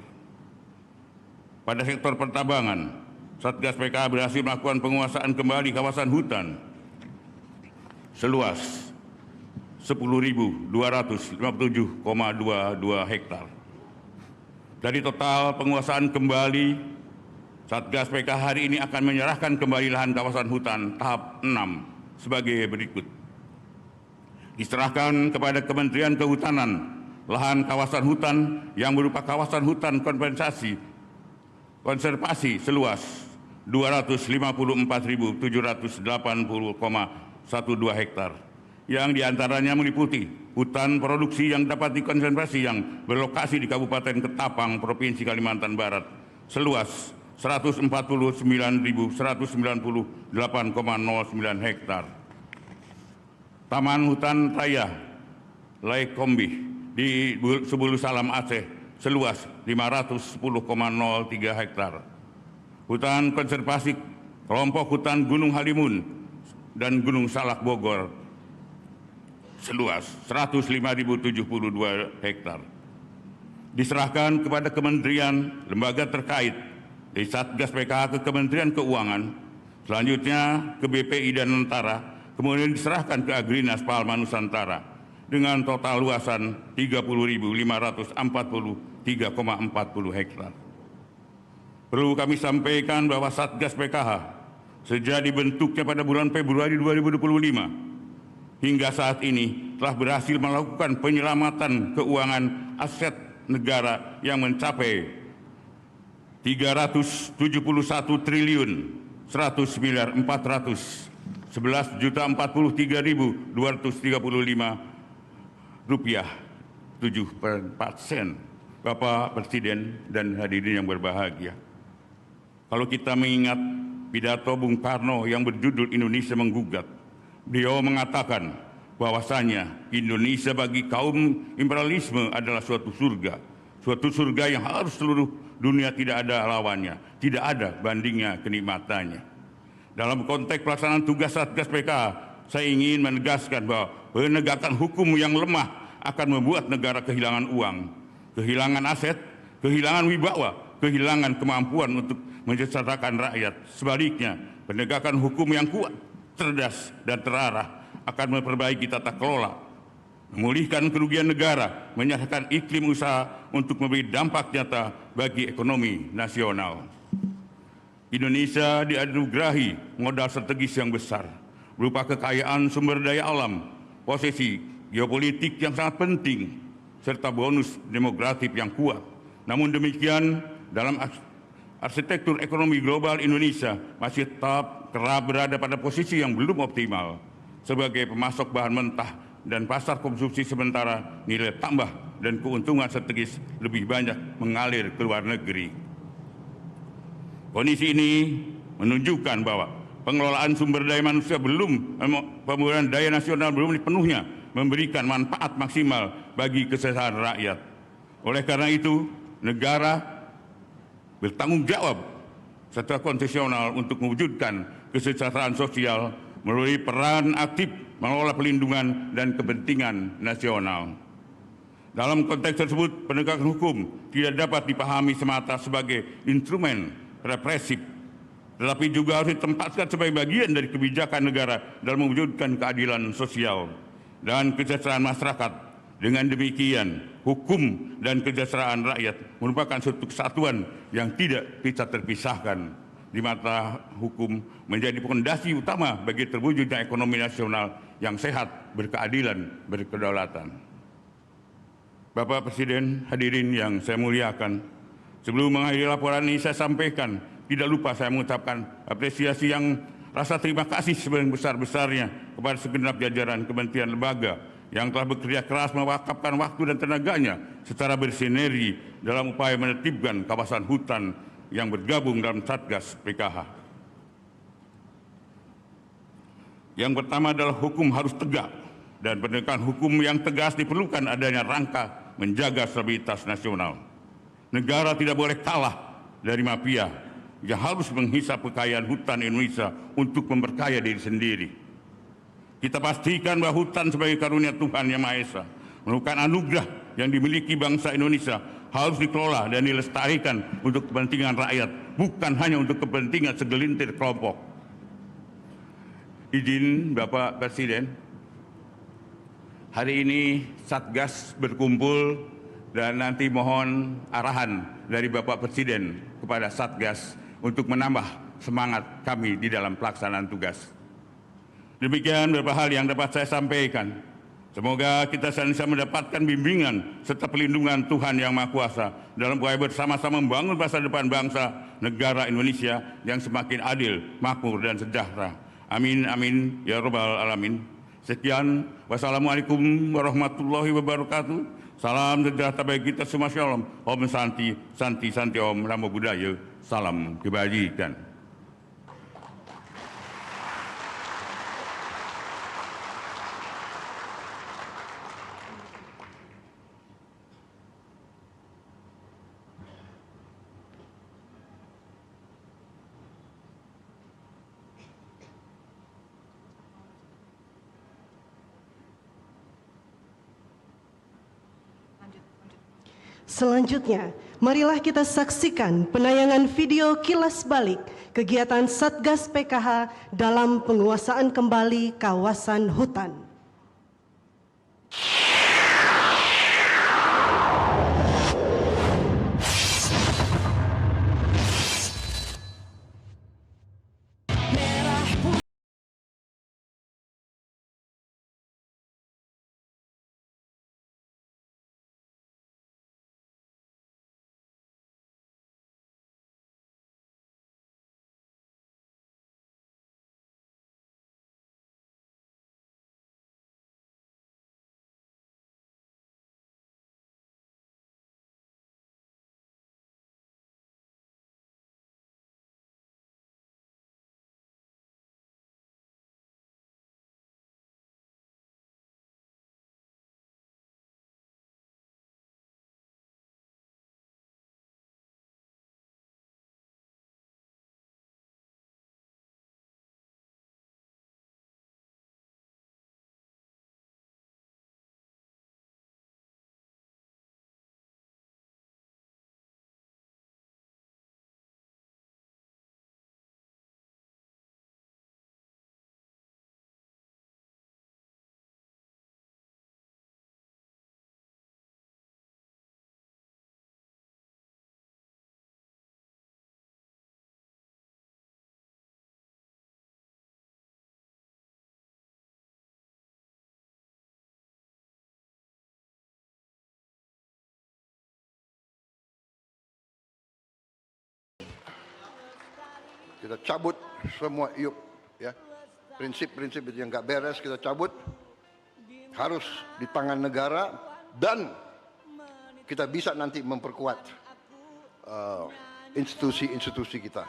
Pada sektor pertambangan, Satgas PKH berhasil melakukan penguasaan kembali kawasan hutan seluas 10.257,22 hektar. Dari total penguasaan kembali, Satgas PKH hari ini akan menyerahkan kembali lahan kawasan hutan tahap 6 sebagai berikut. Diserahkan kepada Kementerian Kehutanan lahan kawasan hutan yang berupa kawasan hutan konservasi seluas 254.780,12 hektar yang diantaranya meliputi hutan produksi yang dapat dikonservasi yang berlokasi di Kabupaten Ketapang, Provinsi Kalimantan Barat seluas 149.198,09 hektar. Taman Hutan Raya Laikombi di Sebulu Salam Aceh seluas 510,03 hektar. Hutan konservasi kelompok hutan Gunung Halimun dan Gunung Salak Bogor seluas 105.072 hektar. Diserahkan kepada kementerian lembaga terkait dari Satgas PKH ke Kementerian Keuangan, selanjutnya ke BPI dan Nantara, kemudian diserahkan ke Agrinas Palma Nusantara dengan total luasan 30.543,40 hektar. Perlu kami sampaikan bahwa Satgas PKH sejak dibentuknya pada bulan Februari 2025 hingga saat ini telah berhasil melakukan penyelamatan keuangan aset negara yang mencapai 307.411.443.235 rupiah 7/4. Bapak Presiden dan hadirin yang berbahagia, kalau kita mengingat pidato Bung Karno yang berjudul Indonesia Menggugat, beliau mengatakan bahwasanya Indonesia bagi kaum imperialisme adalah suatu surga yang harus seluruh dunia tidak ada lawannya, tidak ada bandingnya kenikmatannya. Dalam konteks pelaksanaan tugas Satgas PKH, saya ingin menegaskan bahwa penegakan hukum yang lemah akan membuat negara kehilangan uang, kehilangan aset, kehilangan wibawa, kehilangan kemampuan untuk mensejahterakan rakyat. Sebaliknya, penegakan hukum yang kuat, cerdas, dan terarah akan memperbaiki tata kelola, memulihkan kerugian negara, menyehatkan iklim usaha untuk memberi dampak nyata bagi ekonomi nasional. Indonesia dianugerahi modal strategis yang besar, berupa kekayaan sumber daya alam, posisi geopolitik yang sangat penting, serta bonus demografik yang kuat. Namun demikian, dalam arsitektur ekonomi global Indonesia masih tetap kerap berada pada posisi yang belum optimal sebagai pemasok bahan mentah dan pasar konsumsi, sementara nilai tambah dan keuntungan strategis lebih banyak mengalir ke luar negeri. Kondisi ini menunjukkan bahwa pengelolaan sumber daya manusia pembangunan daya nasional belum sepenuhnya memberikan manfaat maksimal bagi kesejahteraan rakyat. Oleh karena itu, negara bertanggung jawab secara konstitusional untuk mewujudkan kesejahteraan sosial melalui peran aktif mengelola pelindungan dan kepentingan nasional. Dalam konteks tersebut, penegakan hukum tidak dapat dipahami semata sebagai instrumen represif, tetapi juga harus ditempatkan sebagai bagian dari kebijakan negara dalam mewujudkan keadilan sosial dan kesejahteraan masyarakat. Dengan demikian, hukum dan kesejahteraan rakyat merupakan suatu kesatuan yang tidak bisa terpisahkan, di mata hukum menjadi fondasi utama bagi terwujudnya ekonomi nasional yang sehat, berkeadilan, berkedaulatan. Bapak Presiden, hadirin yang saya muliakan, sebelum mengakhiri laporan ini saya sampaikan, tidak lupa saya mengucapkan apresiasi yang rasa terima kasih sebesar-besarnya kepada segenap jajaran kementerian lembaga yang telah bekerja keras mewakafkan waktu dan tenaganya secara bersinergi dalam upaya menertibkan kawasan hutan yang bergabung dalam Satgas PKH. Yang pertama adalah hukum harus tegak, dan penegakan hukum yang tegas diperlukan adanya rangka menjaga stabilitas nasional. Negara tidak boleh kalah dari mafia yang harus menghisap kekayaan hutan Indonesia untuk memperkaya diri sendiri. Kita pastikan bahwa hutan sebagai karunia Tuhan Yang Maha Esa, merupakan anugerah yang dimiliki bangsa Indonesia, harus dikelola dan dilestarikan untuk kepentingan rakyat, bukan hanya untuk kepentingan segelintir kelompok. Izin Bapak Presiden, hari ini Satgas berkumpul dan nanti mohon arahan dari Bapak Presiden kepada Satgas untuk menambah semangat kami di dalam pelaksanaan tugas. Demikian beberapa hal yang dapat saya sampaikan. Semoga kita bisa mendapatkan bimbingan serta perlindungan Tuhan Yang Maha Kuasa dalam upaya bersama-sama membangun masa depan bangsa negara Indonesia yang semakin adil, makmur, dan sejahtera. Amin, amin, ya Rabbal Alamin. Sekian, wassalamualaikum warahmatullahi wabarakatuh. Salam sejahtera bagi kita semua, shalom. Om Santi, Santi, Santi Om, Namo Buddhaya. Salam kebajikan. Selanjutnya, marilah kita saksikan penayangan video kilas balik kegiatan Satgas PKH dalam penguasaan kembali kawasan hutan. kita cabut semua iup, ya. Prinsip-prinsip yang nggak beres kita cabut, harus di tangan negara, dan kita bisa nanti memperkuat institusi-institusi kita.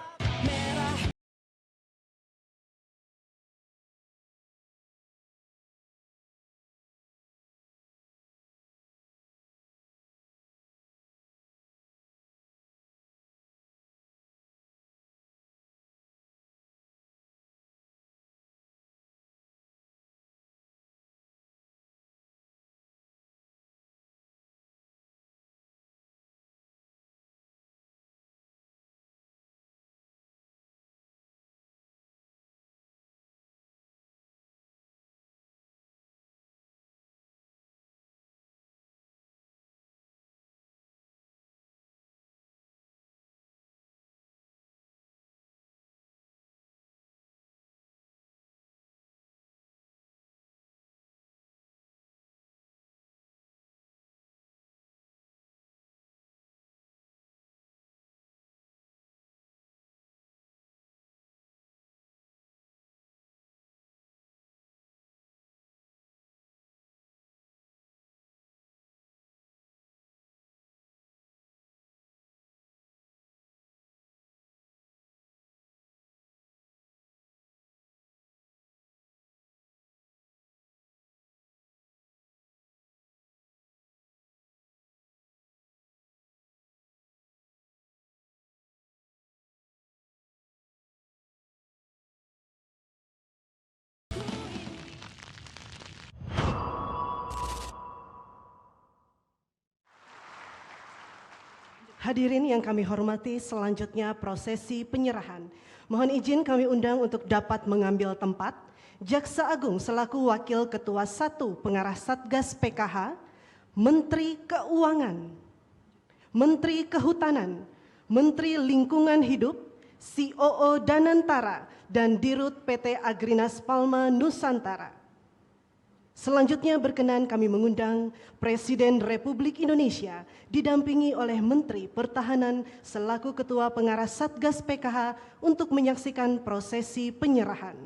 Hadirin yang kami hormati, selanjutnya prosesi penyerahan. Mohon izin kami undang untuk dapat mengambil tempat Jaksa Agung selaku Wakil Ketua 1 Pengarah Satgas PKH, Menteri Keuangan, Menteri Kehutanan, Menteri Lingkungan Hidup, COO Danantara, dan Dirut PT Agrinas Palma Nusantara. Selanjutnya berkenan kami mengundang Presiden Republik Indonesia didampingi oleh Menteri Pertahanan selaku Ketua Pengarah Satgas PKH untuk menyaksikan prosesi penyerahan.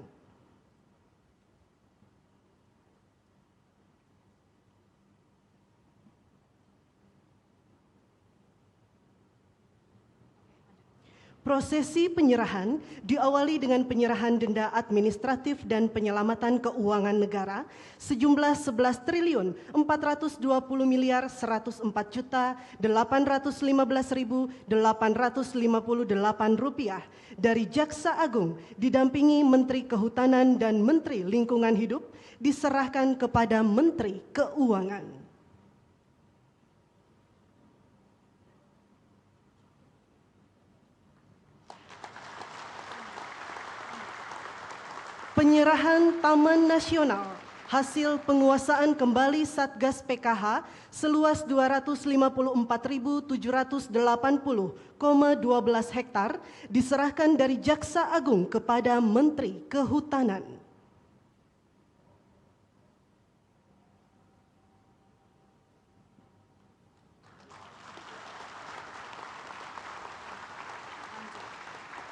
Prosesi penyerahan diawali dengan penyerahan denda administratif dan penyelamatan keuangan negara sejumlah 11.420.104.815.850 rupiah dari Jaksa Agung didampingi Menteri Kehutanan dan Menteri Lingkungan Hidup diserahkan kepada Menteri Keuangan. Penyerahan Taman Nasional hasil penguasaan kembali Satgas PKH seluas 254.780,12 hektar diserahkan dari Jaksa Agung kepada Menteri Kehutanan.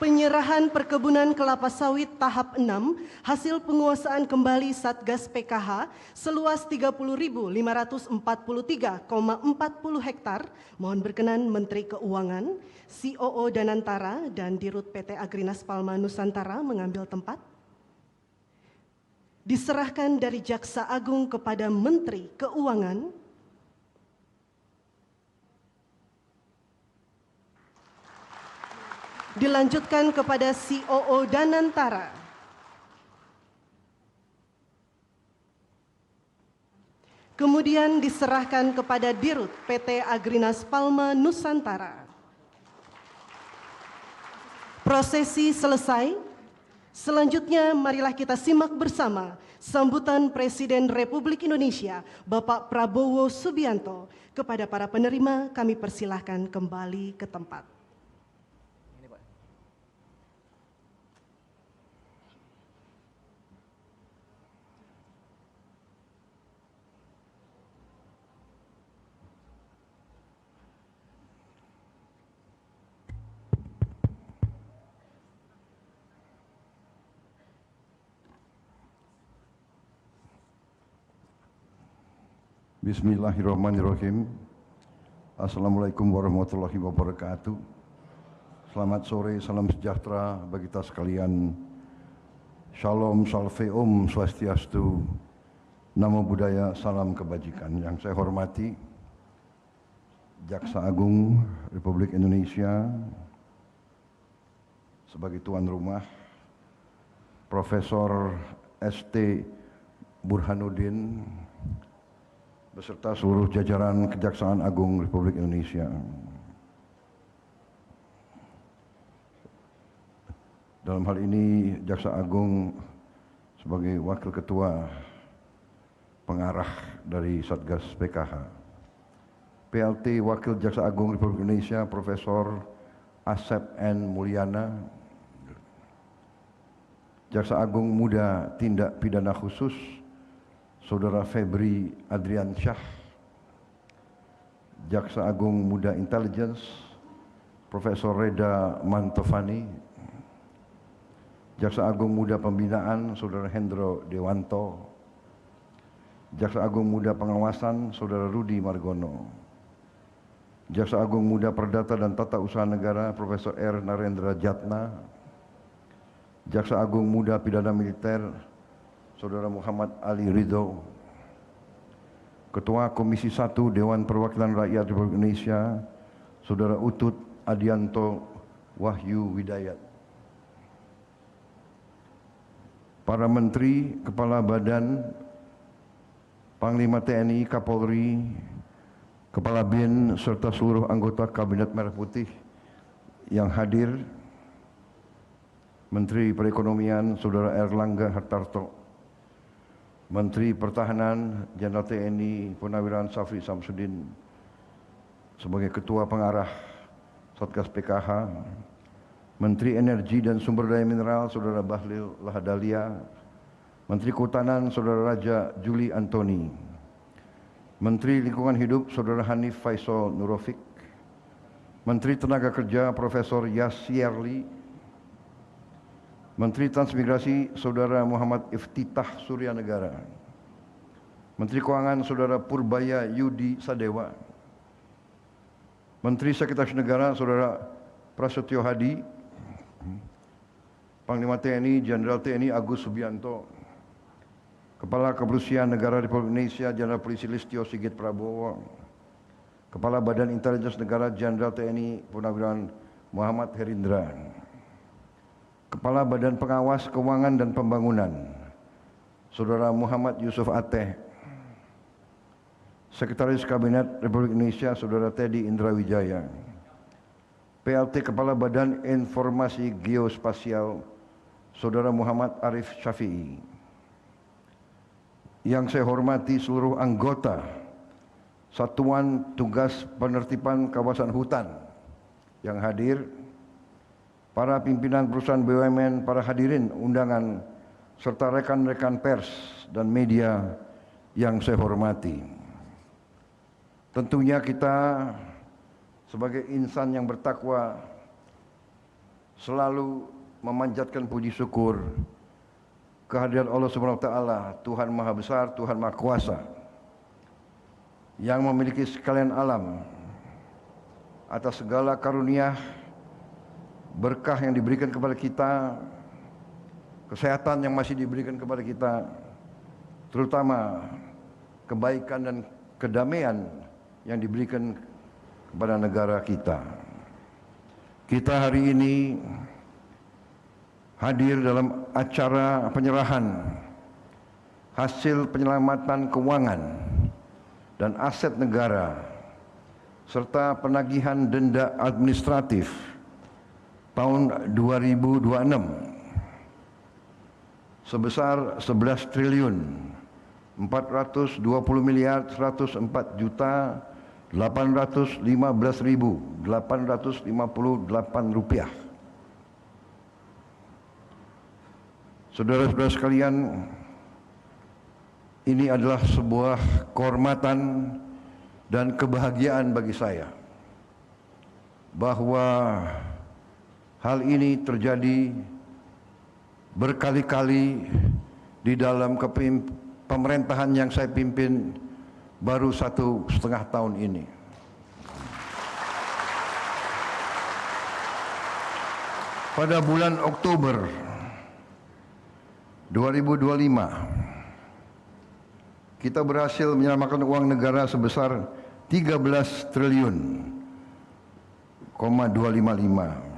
Penyerahan perkebunan kelapa sawit tahap 6 hasil penguasaan kembali Satgas PKH seluas 30.543,40 hektar. Mohon berkenan Menteri Keuangan, COO Danantara, dan Dirut PT Agrinas Palma Nusantara mengambil tempat. Diserahkan dari Jaksa Agung kepada Menteri Keuangan. Dilanjutkan kepada COO Danantara. Kemudian diserahkan kepada Dirut PT Agrinas Palma Nusantara. Prosesi selesai. Selanjutnya marilah kita simak bersama sambutan Presiden Republik Indonesia Bapak Prabowo Subianto. Kepada para penerima kami persilahkan kembali ke tempat. Bismillahirrahmanirrahim. Assalamualaikum warahmatullahi wabarakatuh. Selamat sore, salam sejahtera bagi kita sekalian. Shalom, salve om, swastiastu, namo buddhaya, salam kebajikan. Yang saya hormati Jaksa Agung Republik Indonesia sebagai tuan rumah, Profesor ST Burhanuddin beserta seluruh jajaran Kejaksaan Agung Republik Indonesia. Dalam hal ini Jaksa Agung sebagai Wakil Ketua Pengarah dari Satgas PKH. PLT Wakil Jaksa Agung Republik Indonesia Profesor Asep N. Mulyana. Jaksa Agung Muda Tindak Pidana Khusus Saudara Febri Adriansyah, Jaksa Agung Muda Intelligence, Profesor Reda Mantovani, Jaksa Agung Muda Pembinaan, Saudara Hendro Dewanto, Jaksa Agung Muda Pengawasan, Saudara Rudi Margono, Jaksa Agung Muda Perdata dan Tata Usaha Negara, Profesor R. Narendra Jatna, Jaksa Agung Muda Pidana Militer, Saudara Muhammad Ali Ridho, Ketua Komisi 1 Dewan Perwakilan Rakyat Republik Indonesia, Saudara Utut Adianto Wahyu Widayat, para Menteri, Kepala Badan, Panglima TNI, Kapolri, Kepala BIN, serta seluruh anggota Kabinet Merah Putih yang hadir, Menteri Perekonomian, Saudara Erlangga Hartarto, Menteri Pertahanan Jenderal TNI Purnawirawan Safri Samsudin sebagai Ketua Pengarah Satgas PKH, Menteri Energi dan Sumber Daya Mineral Saudara Bahlil Lahadalia, Menteri Kehutanan Saudara Raja Juli Antoni, Menteri Lingkungan Hidup Saudara Hanif Faisal Nurofik, Menteri Tenaga Kerja Profesor Yasyerli, Menteri Transmigrasi Saudara Muhammad Iftitah Suryanegara, Menteri Keuangan Saudara Purbaya Yudi Sadewa, Menteri Sekretaris Negara Saudara Prasetyo Hadi, Panglima TNI Jenderal TNI Agus Subianto, Kepala Kepolisian Negara Republik Indonesia Jenderal Polisi Listio Sigit Prabowo, Kepala Badan Intelijen Negara Jenderal TNI Purnawirawan Muhammad Herindra, Kepala Badan Pengawas Keuangan dan Pembangunan Saudara Muhammad Yusuf Ateh, Sekretaris Kabinet Republik Indonesia Saudara Teddy Indrawijaya, PLT Kepala Badan Informasi Geospasial Saudara Muhammad Arif Syafi'i. Yang saya hormati seluruh anggota Satuan Tugas Penertiban Kawasan Hutan yang hadir, para pimpinan perusahaan BUMN, para hadirin undangan, serta rekan-rekan pers dan media yang saya hormati. Tentunya kita sebagai insan yang bertakwa selalu memanjatkan puji syukur kehadiran Allah Subhanahu wa taala, Tuhan Maha Besar, Tuhan Maha Kuasa yang memiliki sekalian alam, atas segala karunia berkah yang diberikan kepada kita, kesehatan yang masih diberikan kepada kita, terutama kebaikan dan kedamaian yang diberikan kepada negara kita. Kita hari ini hadir dalam acara penyerahan hasil penyelamatan keuangan dan aset negara serta penagihan denda administratif tahun 2026 sebesar 11 triliun 420 miliar 104 juta 815.858 rupiah. Saudara-saudara sekalian, ini adalah sebuah kehormatan dan kebahagiaan bagi saya bahwa hal ini terjadi berkali-kali di dalam pemerintahan yang saya pimpin baru 1,5 tahun ini. Pada bulan Oktober 2025, kita berhasil menyelamatkan uang negara sebesar 13 triliun 255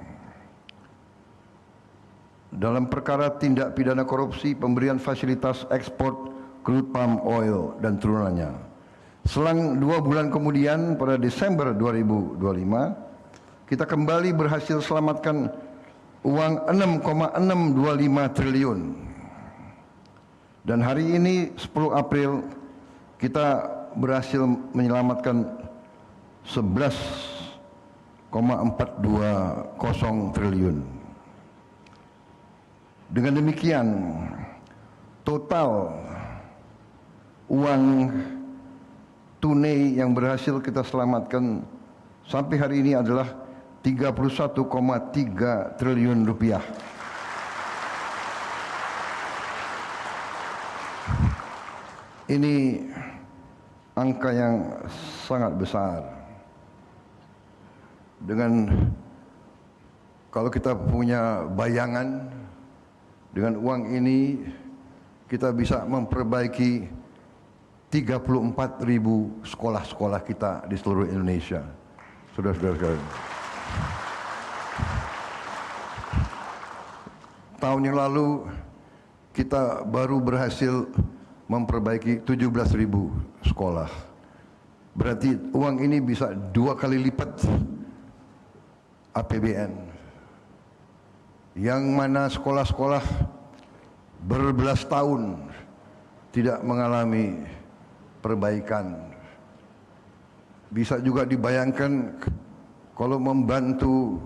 dalam perkara tindak pidana korupsi pemberian fasilitas ekspor crude palm oil dan turunannya. Selang 2 bulan kemudian pada Desember 2025, kita kembali berhasil selamatkan uang 6,625 triliun. Dan hari ini 10 April kita berhasil menyelamatkan 11,420 triliun. Dengan demikian total uang tunai yang berhasil kita selamatkan sampai hari ini adalah 31,3 triliun rupiah. Ini angka yang sangat besar. Dengan kalau kita punya bayangan, dengan uang ini kita bisa memperbaiki 34.000 sekolah-sekolah kita di seluruh Indonesia. Saudara-saudara sekalian. Tahun yang lalu kita baru berhasil memperbaiki 17.000 sekolah. Berarti uang ini bisa 2 kali lipat APBN. Yang mana sekolah-sekolah berbelas tahun tidak mengalami perbaikan. Bisa juga dibayangkan kalau membantu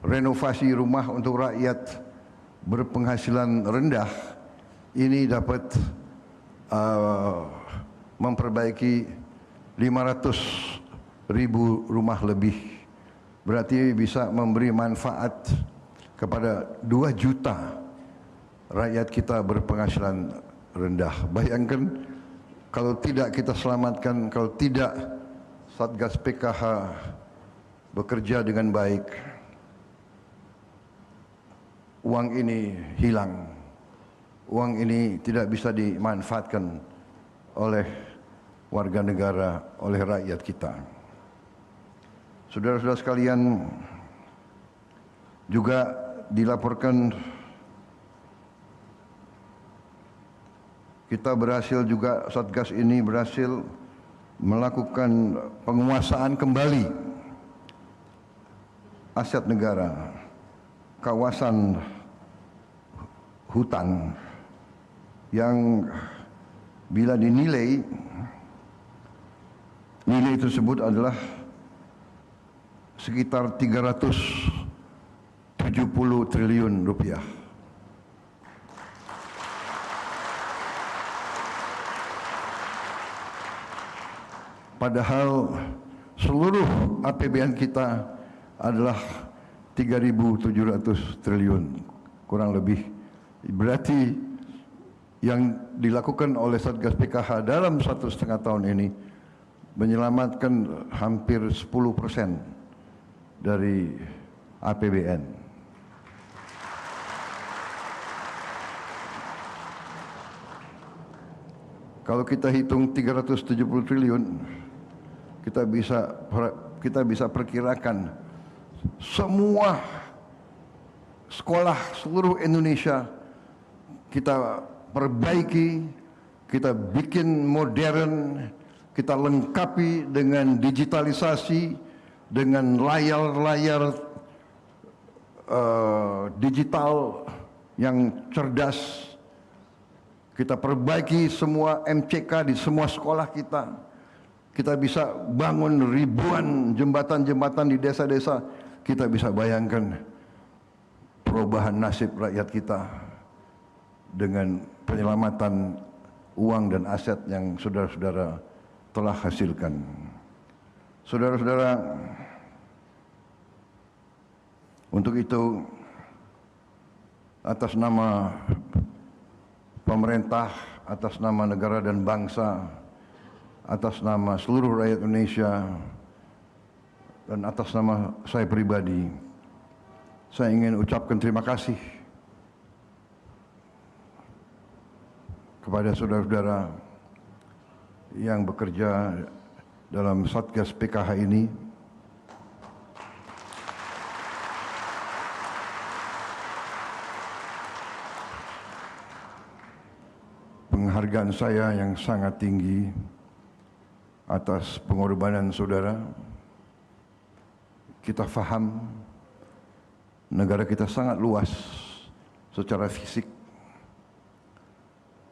renovasi rumah untuk rakyat berpenghasilan rendah, ini dapat memperbaiki 500.000 rumah lebih. Berarti bisa memberi manfaat kepada 2 juta rakyat kita berpenghasilan rendah. Bayangkan kalau tidak kita selamatkan, kalau tidak Satgas PKH bekerja dengan baik, uang ini hilang. Uang ini tidak bisa dimanfaatkan oleh warga negara, oleh rakyat kita. Saudara-saudara sekalian, juga dilaporkan kita berhasil juga, Satgas ini berhasil melakukan penguasaan kembali aset negara, kawasan hutan yang bila dinilai, nilai tersebut adalah sekitar 370 triliun rupiah. Padahal seluruh APBN kita adalah 3.700 triliun kurang lebih. Berarti yang dilakukan oleh Satgas PKH dalam 1,5 tahun ini menyelamatkan hampir 10% dari APBN. Kalau kita hitung 370 triliun, kita bisa perkirakan semua sekolah seluruh Indonesia kita perbaiki, kita bikin modern, kita lengkapi dengan digitalisasi, dengan layar-layar digital yang cerdas. Kita perbaiki semua MCK di semua sekolah kita. Kita bisa bangun ribuan jembatan-jembatan di desa-desa. Kita bisa bayangkan perubahan nasib rakyat kita dengan penyelamatan uang dan aset yang saudara-saudara telah hasilkan. Saudara-saudara, untuk itu atas nama pemerintah, atas nama negara dan bangsa, atas nama seluruh rakyat Indonesia dan atas nama saya pribadi, saya ingin ucapkan terima kasih kepada saudara-saudara yang bekerja dalam Satgas PKH ini. Penghargaan saya yang sangat tinggi atas pengorbanan saudara. Kita faham negara kita sangat luas secara fisik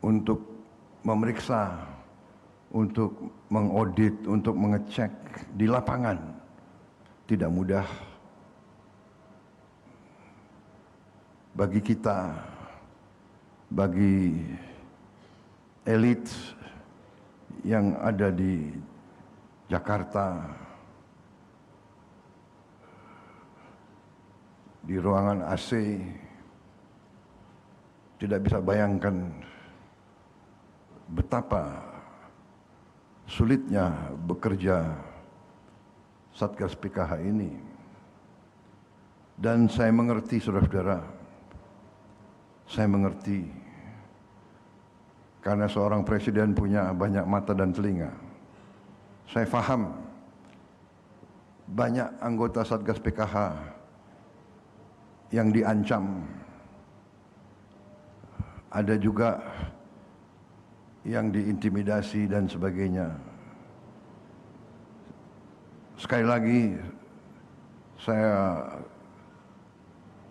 untuk memeriksa, untuk mengaudit, untuk mengecek di lapangan. Tidak mudah bagi kita, bagi elit yang ada di Jakarta, di ruangan AC, tidak bisa bayangkan betapa sulitnya bekerja Satgas PKH ini. Dan saya mengerti, saudara-saudara, saya mengerti. Karena seorang presiden punya banyak mata dan telinga. Saya paham banyak anggota Satgas PKH yang diancam. Ada juga yang diintimidasi dan sebagainya. Sekali lagi, saya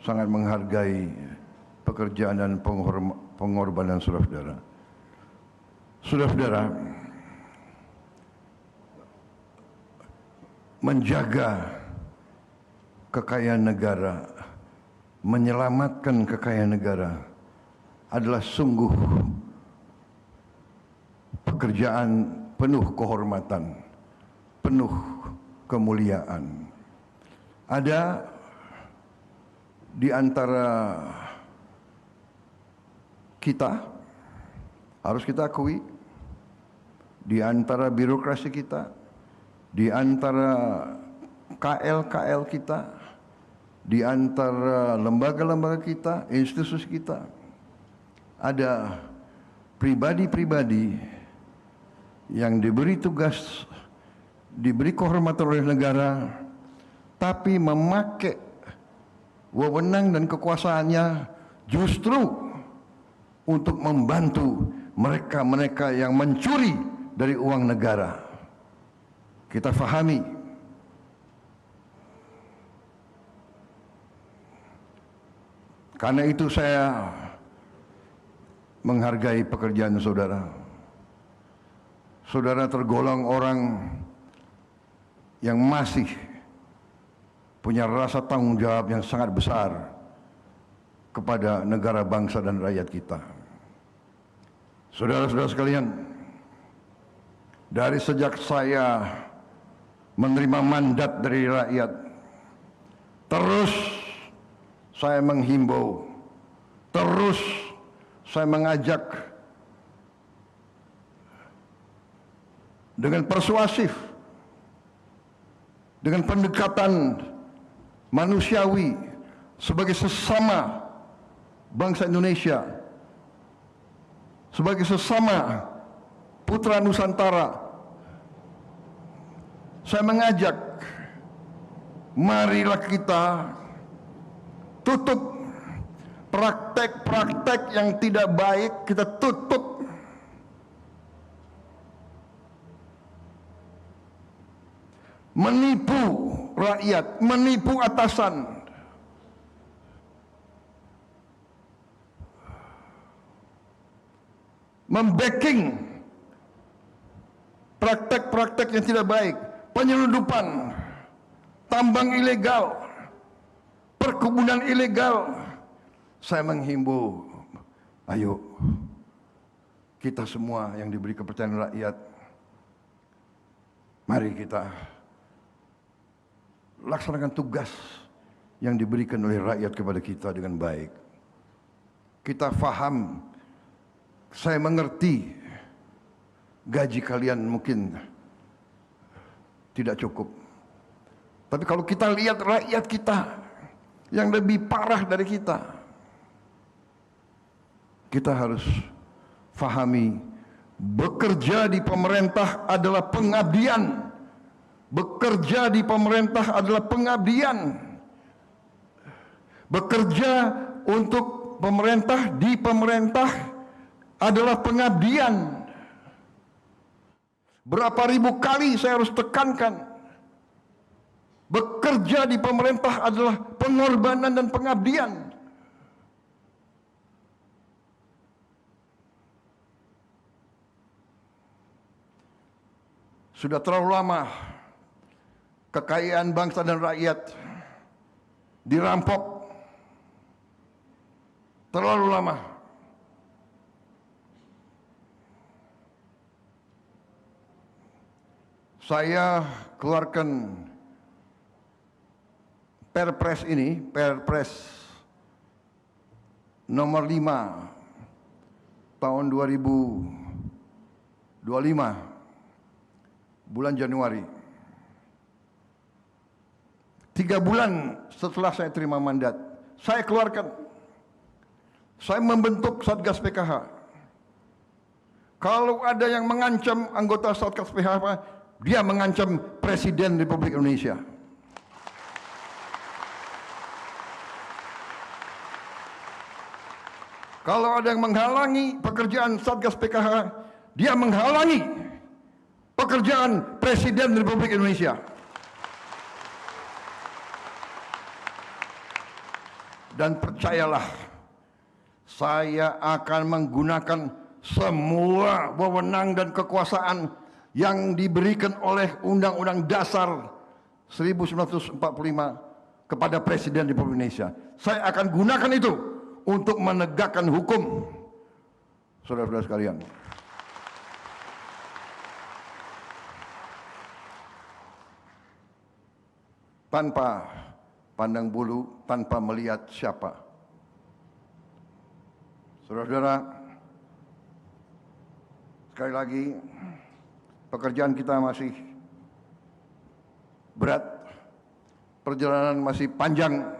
sangat menghargai pekerjaan dan pengorbanan saudara-saudara. Saudara-saudara, menjaga kekayaan negara, menyelamatkan kekayaan negara adalah sungguh pekerjaan penuh kehormatan, penuh kemuliaan. Ada di antara kita, harus kita akui, di antara birokrasi kita, di antara KL-KL kita, di antara lembaga-lembaga kita, institusi kita, ada pribadi-pribadi yang diberi tugas, diberi kehormatan oleh negara, tapi memakai wewenang dan kekuasaannya justru untuk membantu mereka-mereka yang mencuri dari uang negara. Kita fahami karena itu saya menghargai pekerjaan saudara. Saudara tergolong orang yang masih punya rasa tanggung jawab yang sangat besar kepada negara, bangsa, dan rakyat kita. Saudara-saudara sekalian, dari sejak saya menerima mandat dari rakyat, terus saya menghimbau, terus saya mengajak dengan persuasif, dengan pendekatan manusiawi sebagai sesama bangsa Indonesia, sebagai sesama putra Nusantara. Saya mengajak, marilah kita tutup praktek-praktek yang tidak baik, kita tutup. Menipu rakyat, menipu atasan. Membacking praktek-praktek yang tidak baik, penyelundupan, tambang ilegal, perkebunan ilegal. Saya menghimbau, ayo kita semua yang diberi kepercayaan rakyat, mari kita laksanakan tugas yang diberikan oleh rakyat kepada kita dengan baik. Kita faham, saya mengerti gaji kalian mungkin tidak cukup. Tapi kalau kita lihat rakyat kita yang lebih parah dari kita harus fahami, bekerja di pemerintah adalah pengabdian. Bekerja di pemerintah adalah pengabdian. Bekerja untuk pemerintah di pemerintah adalah pengabdian. Berapa ribu kali saya harus tekankan, bekerja di pemerintah adalah pengorbanan dan pengabdian. Sudah terlalu lama kekayaan bangsa dan rakyat dirampok. Terlalu lama. Saya keluarkan Perpres ini, Perpres nomor 5 tahun 2025 bulan Januari. 3 bulan setelah saya terima mandat, saya keluarkan. Saya membentuk Satgas PKH. Kalau ada yang mengancam anggota Satgas PKH, dia mengancam Presiden Republik Indonesia. Kalau ada yang menghalangi pekerjaan Satgas PKH, dia menghalangi pekerjaan Presiden Republik Indonesia. Dan percayalah, saya akan menggunakan semua wewenang dan kekuasaan yang diberikan oleh Undang-Undang Dasar 1945 kepada Presiden Republik Indonesia. Saya akan gunakan itu untuk menegakkan hukum, saudara-saudara sekalian. Tanpa pandang bulu, tanpa melihat siapa. Saudara-saudara, sekali lagi, pekerjaan kita masih berat, perjalanan masih panjang,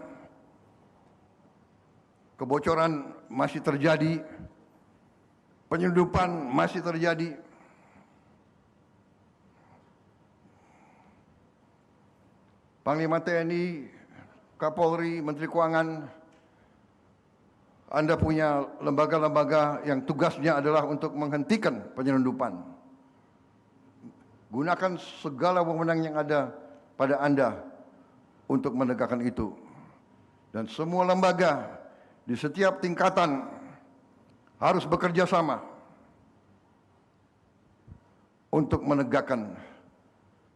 kebocoran masih terjadi, penyelundupan masih terjadi. Panglima TNI, Kapolri, Menteri Keuangan, Anda punya lembaga-lembaga yang tugasnya adalah untuk menghentikan penyelundupan. Gunakan segala wewenang yang ada pada Anda untuk menegakkan itu. Dan semua lembaga di setiap tingkatan harus bekerja sama untuk menegakkan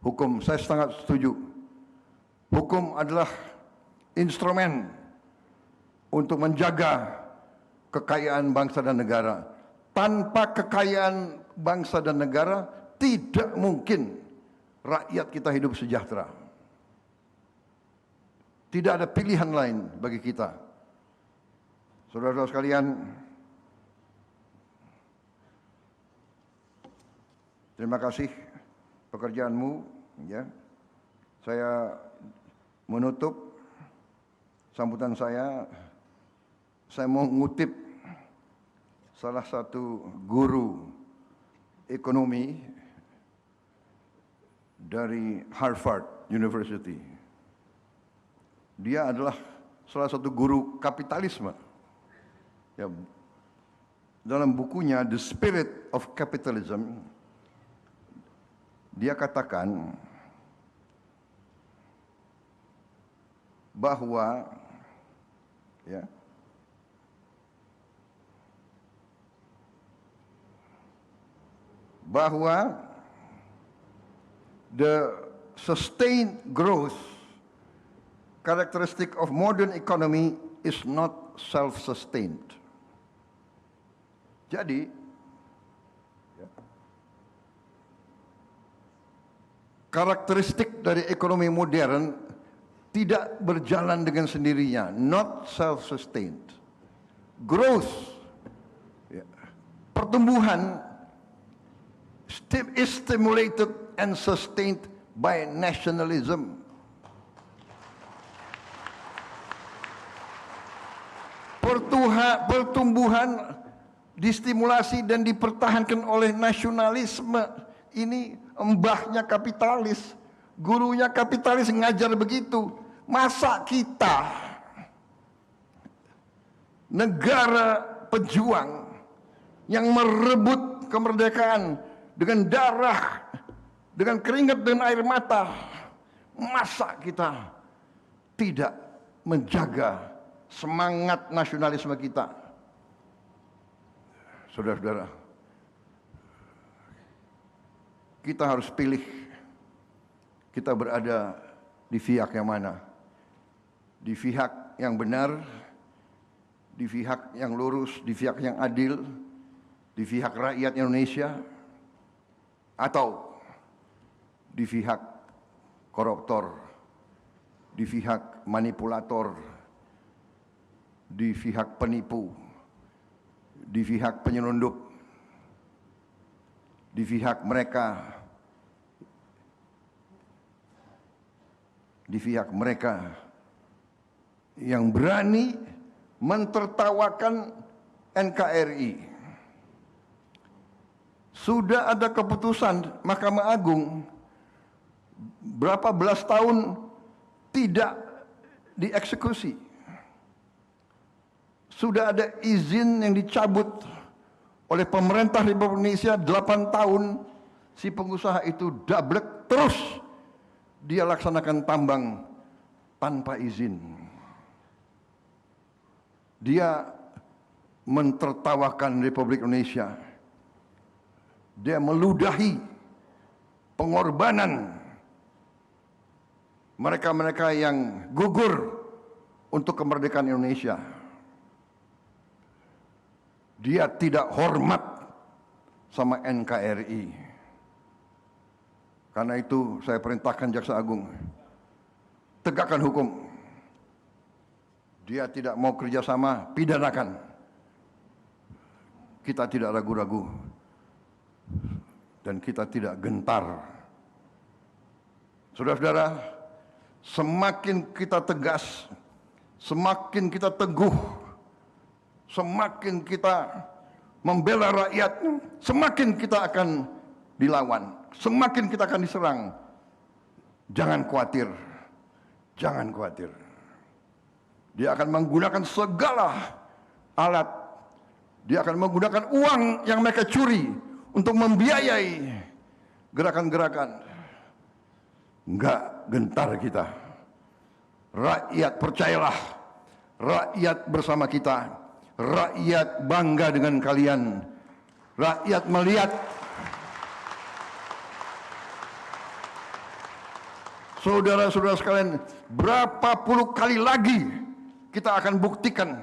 hukum. Saya sangat setuju. Hukum adalah instrumen untuk menjaga kekayaan bangsa dan negara. Tanpa kekayaan bangsa dan negara, tidak mungkin rakyat kita hidup sejahtera. Tidak ada pilihan lain bagi kita. Saudara-saudara sekalian, terima kasih pekerjaanmu. Ya, saya menutup sambutan saya mau mengutip salah satu guru ekonomi dari Harvard University. Dia adalah salah satu guru kapitalisme. Ya, dalam bukunya The Spirit of Capitalism, dia katakan bahwa ya, bahwa the sustained growth characteristic of modern economy is not self-sustained. Jadi, ya, karakteristik dari ekonomi modern tidak berjalan dengan sendirinya, not self-sustained. Growth, ya, pertumbuhan is stimulated and sustained by nationalism. Pertumbuhan distimulasi dan dipertahankan oleh nasionalisme. Ini embahnya kapitalis, gurunya kapitalis ngajar begitu. Masa kita negara pejuang yang merebut kemerdekaan dengan darah, dengan keringat dan air mata, masa kita tidak menjaga semangat nasionalisme kita? Saudara-saudara, kita harus pilih kita berada di pihak yang mana. Di pihak yang benar, di pihak yang lurus, di pihak yang adil, di pihak rakyat Indonesia, atau di pihak koruptor, di pihak manipulator, di pihak penipu, di pihak penyelundup, di pihak mereka, yang berani mentertawakan NKRI. Sudah ada keputusan Mahkamah Agung berapa belas tahun tidak dieksekusi. Sudah ada izin yang dicabut oleh pemerintah Republik Indonesia 8 tahun. Si pengusaha itu dablek terus dia laksanakan tambang tanpa izin. Dia mentertawakan Republik Indonesia. Dia meludahi pengorbanan mereka-mereka yang gugur untuk kemerdekaan Indonesia. Dia tidak hormat sama NKRI. Karena itu saya perintahkan Jaksa Agung, tegakkan hukum. Dia tidak mau kerjasama, pidanakan. Kita tidak ragu-ragu. Dan kita tidak gentar. Saudara-saudara, semakin kita tegas, semakin kita teguh, semakin kita membela rakyat, semakin kita akan dilawan, semakin kita akan diserang. Jangan khawatir, jangan khawatir. Dia akan menggunakan segala alat. Dia akan menggunakan uang yang mereka curi untuk membiayai gerakan-gerakan. Enggak gentar kita. Rakyat percayalah, rakyat bersama kita. Rakyat bangga dengan kalian. Rakyat melihat saudara-saudara sekalian, berapa puluh kali lagi kita akan buktikan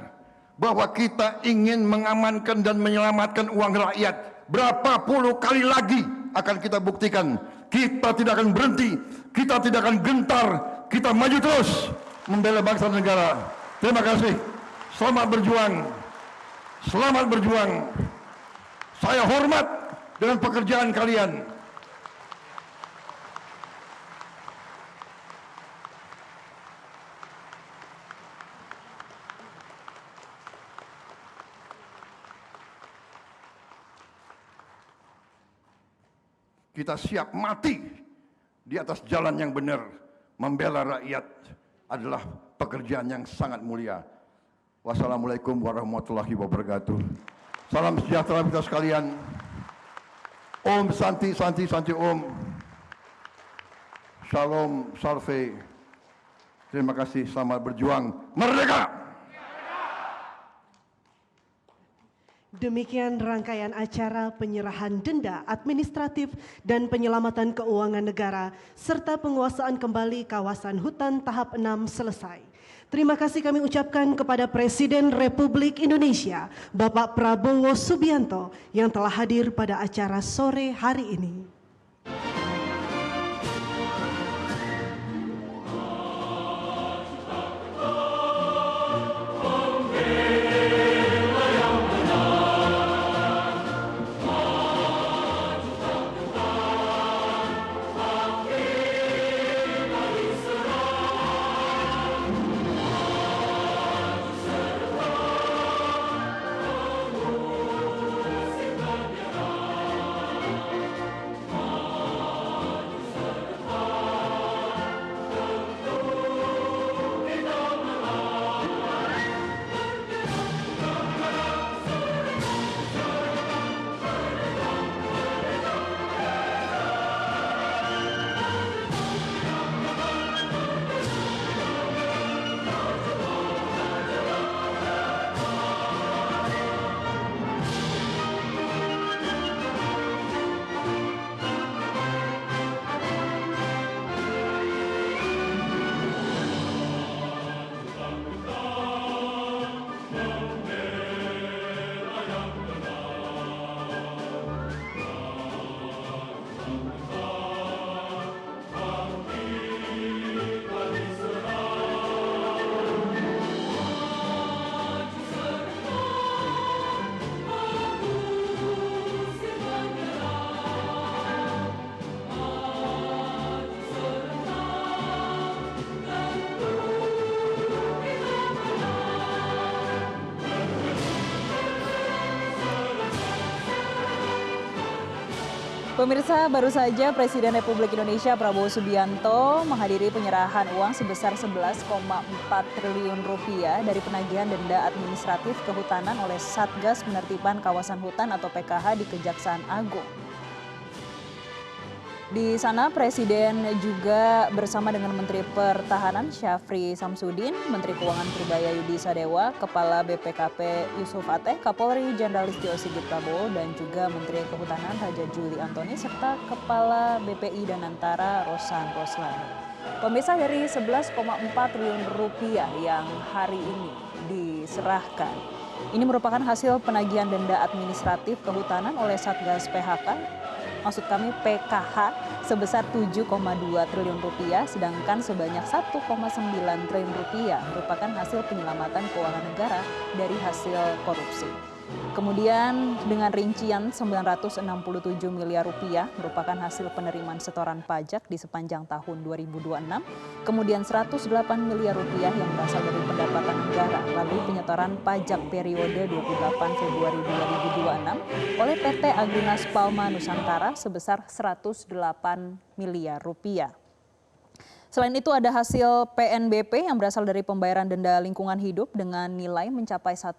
bahwa kita ingin mengamankan dan menyelamatkan uang rakyat. Berapa puluh kali lagi akan kita buktikan. Kita tidak akan berhenti, kita tidak akan gentar, kita maju terus membela bangsa dan negara. Terima kasih. Selamat berjuang. Selamat berjuang. Saya hormat dengan pekerjaan kalian. Kita siap mati di atas jalan yang benar. Membela rakyat adalah pekerjaan yang sangat mulia. Wassalamualaikum warahmatullahi wabarakatuh. Salam sejahtera kita sekalian. Om Santi Santi Santi Om. Shalom Salve. Terima kasih, selamat berjuang. Merdeka! Demikian rangkaian acara penyerahan denda administratif dan penyelamatan keuangan negara serta penguasaan kembali kawasan hutan tahap 6 selesai. Terima kasih kami ucapkan kepada Presiden Republik Indonesia, Bapak Prabowo Subianto yang telah hadir pada acara sore hari ini. Pemirsa, baru saja Presiden Republik Indonesia Prabowo Subianto menghadiri penyerahan uang sebesar 11,4 triliun rupiah dari penagihan denda administratif kehutanan oleh Satgas Penertiban Kawasan Hutan atau PKH di Kejaksaan Agung. Di sana Presiden juga bersama dengan Menteri Pertahanan Syafri Samsudin, Menteri Keuangan Trubaya Yudi Sadewa, Kepala BPKP Yusuf Ateh, Kapolri Jenderal Listio Sigit Prabowo, dan juga Menteri Kehutanan Raja Juli Antoni, serta Kepala BPI dan Antara Rosan Roslani. Pemirsa, dari 11,4 triliun rupiah yang hari ini diserahkan, ini merupakan hasil penagihan denda administratif kehutanan oleh Satgas PKH sebesar 7,2 triliun rupiah, sedangkan sebanyak 1,9 triliun rupiah merupakan hasil penyelamatan keuangan negara dari hasil korupsi. Kemudian dengan rincian 967 miliar rupiah merupakan hasil penerimaan setoran pajak di sepanjang tahun 2026, kemudian 108 miliar rupiah yang berasal dari pendapatan negara melalui penyetoran pajak periode 28 Februari 2026 oleh PT Agrinas Palma Nusantara sebesar 108 miliar rupiah. Selain itu ada hasil PNBP yang berasal dari pembayaran denda lingkungan hidup dengan nilai mencapai 1,1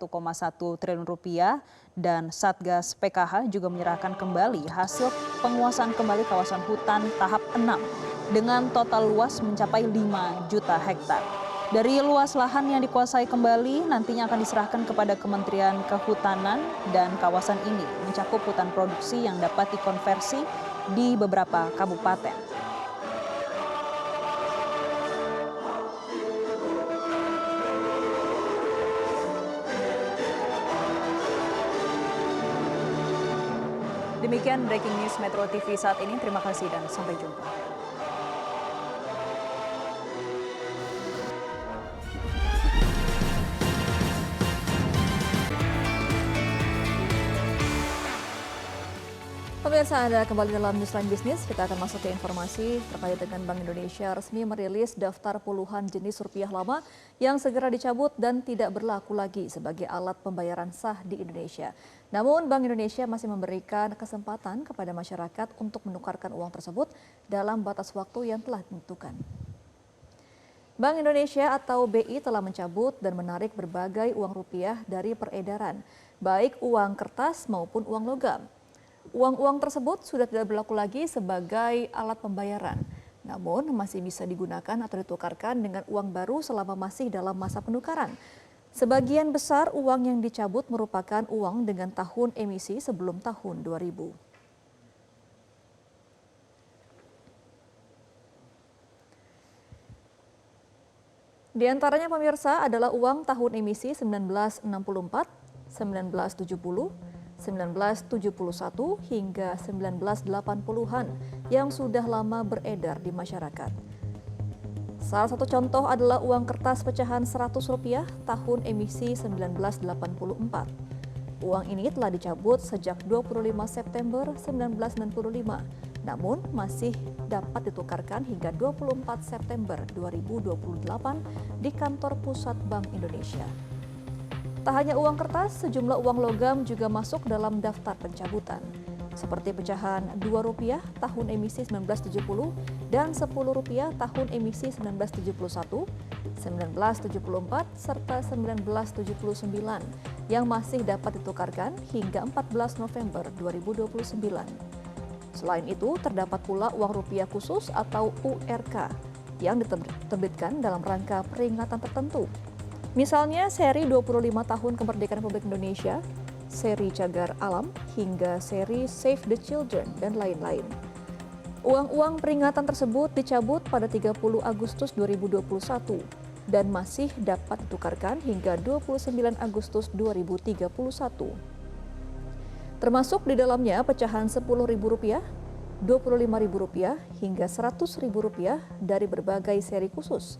triliun rupiah, dan Satgas PKH juga menyerahkan kembali hasil penguasaan kembali kawasan hutan tahap 6 dengan total luas mencapai 5 juta hektar. Dari luas lahan yang dikuasai kembali nantinya akan diserahkan kepada Kementerian Kehutanan, dan kawasan ini mencakup hutan produksi yang dapat dikonversi di beberapa kabupaten. Demikian breaking news Metro TV saat ini. Terima kasih dan sampai jumpa. Pemirsa, Anda kembali dalam Newsline Bisnis. Kita akan masuk ke informasi terkait dengan Bank Indonesia resmi merilis daftar puluhan jenis rupiah lama yang segera dicabut dan tidak berlaku lagi sebagai alat pembayaran sah di Indonesia. Namun Bank Indonesia masih memberikan kesempatan kepada masyarakat untuk menukarkan uang tersebut dalam batas waktu yang telah ditentukan. Bank Indonesia atau BI telah mencabut dan menarik berbagai uang rupiah dari peredaran, baik uang kertas maupun uang logam. Uang-uang tersebut sudah tidak berlaku lagi sebagai alat pembayaran, namun masih bisa digunakan atau ditukarkan dengan uang baru selama masih dalam masa penukaran. Sebagian besar uang yang dicabut merupakan uang dengan tahun emisi sebelum tahun 2000. Di antaranya pemirsa adalah uang tahun emisi 1964, 1970, 1971 hingga 1980-an yang sudah lama beredar di masyarakat. Salah satu contoh adalah uang kertas pecahan Rp100 tahun emisi 1984. Uang ini telah dicabut sejak 25 September 1995, namun masih dapat ditukarkan hingga 24 September 2028 di kantor pusat Bank Indonesia. Tak hanya uang kertas, sejumlah uang logam juga masuk dalam daftar pencabutan, seperti pecahan Rp2 tahun emisi 1970 dan Rp10 tahun emisi 1971, 1974, serta 1979 yang masih dapat ditukarkan hingga 14 November 2029. Selain itu, terdapat pula uang rupiah khusus atau URK yang diterbitkan dalam rangka peringatan tertentu. Misalnya seri 25 tahun kemerdekaan Republik Indonesia, seri Cagar Alam, hingga seri Save the Children, dan lain-lain. Uang-uang peringatan tersebut dicabut pada 30 Agustus 2021 dan masih dapat ditukarkan hingga 29 Agustus 2031. Termasuk di dalamnya pecahan Rp10.000, Rp25.000 hingga Rp100.000 dari berbagai seri khusus.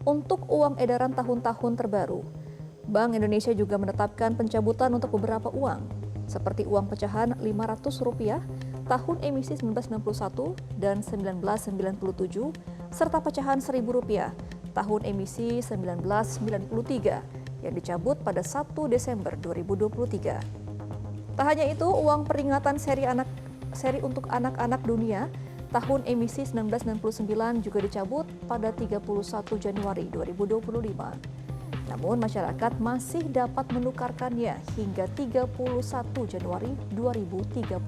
Untuk uang edaran tahun-tahun terbaru, Bank Indonesia juga menetapkan pencabutan untuk beberapa uang, seperti uang pecahan Rp500 tahun emisi 1991 dan 1997, serta pecahan Rp1.000 tahun emisi 1993 yang dicabut pada 1 Desember 2023. Tak hanya itu, uang peringatan seri untuk anak-anak dunia tahun emisi 1969 juga dicabut pada 31 Januari 2025. Namun masyarakat masih dapat menukarkannya hingga 31 Januari 2035.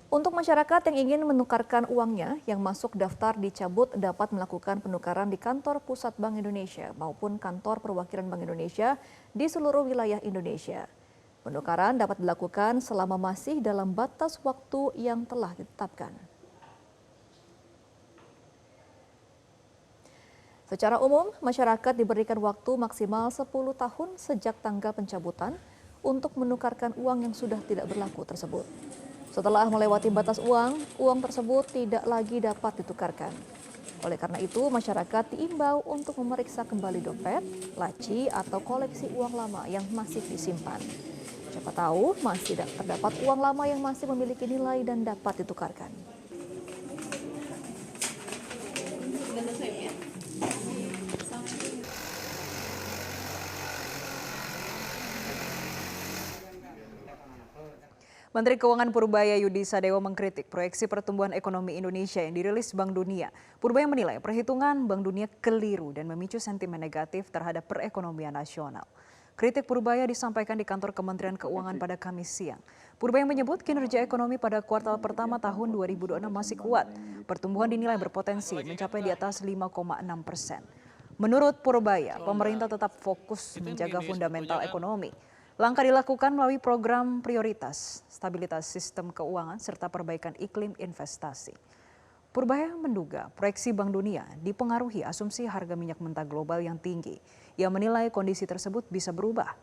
Untuk masyarakat yang ingin menukarkan uangnya yang masuk daftar dicabut dapat melakukan penukaran di kantor pusat Bank Indonesia maupun kantor perwakilan Bank Indonesia di seluruh wilayah Indonesia. Penukaran dapat dilakukan selama masih dalam batas waktu yang telah ditetapkan. Secara umum, masyarakat diberikan waktu maksimal 10 tahun sejak tanggal pencabutan untuk menukarkan uang yang sudah tidak berlaku tersebut. Setelah melewati batas uang tersebut tidak lagi dapat ditukarkan. Oleh karena itu, masyarakat diimbau untuk memeriksa kembali dompet, laci, atau koleksi uang lama yang masih disimpan. Siapa tahu masih terdapat uang lama yang masih memiliki nilai dan dapat ditukarkan. Menteri Keuangan Purbaya Yudi Sadewo mengkritik proyeksi pertumbuhan ekonomi Indonesia yang dirilis Bank Dunia. Purbaya menilai perhitungan Bank Dunia keliru dan memicu sentimen negatif terhadap perekonomian nasional. Kritik Purbaya disampaikan di kantor Kementerian Keuangan pada Kamis siang. Purbaya menyebut kinerja ekonomi pada kuartal pertama tahun 2026 masih kuat. Pertumbuhan dinilai berpotensi mencapai di atas 5,6%. Menurut Purbaya, pemerintah tetap fokus menjaga fundamental ekonomi. Langkah dilakukan melalui program prioritas, stabilitas sistem keuangan, serta perbaikan iklim investasi. Purbaya menduga proyeksi Bank Dunia dipengaruhi asumsi harga minyak mentah global yang tinggi. Ia menilai kondisi tersebut bisa berubah.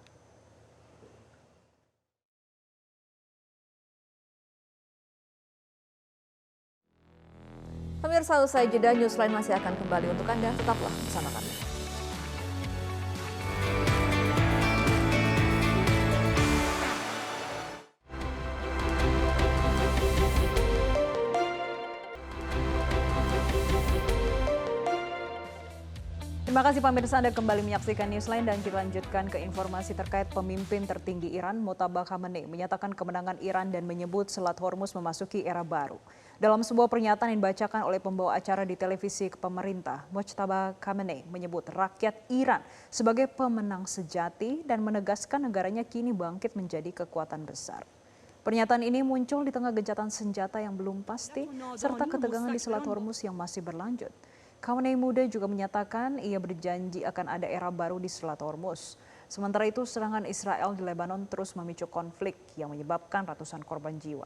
Pemirsa, usai jeda, Newsline masih akan kembali untuk Anda. Tetaplah bersama kami. Terima kasih pemirsa, Anda kembali menyaksikan Newsline dan kita lanjutkan ke informasi terkait pemimpin tertinggi Iran, Mojtaba Khamenei, menyatakan kemenangan Iran dan menyebut Selat Hormuz memasuki era baru. Dalam sebuah pernyataan yang dibacakan oleh pembawa acara di televisi pemerintah, Mojtaba Khamenei menyebut rakyat Iran sebagai pemenang sejati dan menegaskan negaranya kini bangkit menjadi kekuatan besar. Pernyataan ini muncul di tengah gencatan senjata yang belum pasti serta ketegangan di Selat Hormuz yang masih berlanjut. Khamenei muda juga menyatakan ia berjanji akan ada era baru di Selat Hormuz. Sementara itu, serangan Israel di Lebanon terus memicu konflik yang menyebabkan ratusan korban jiwa.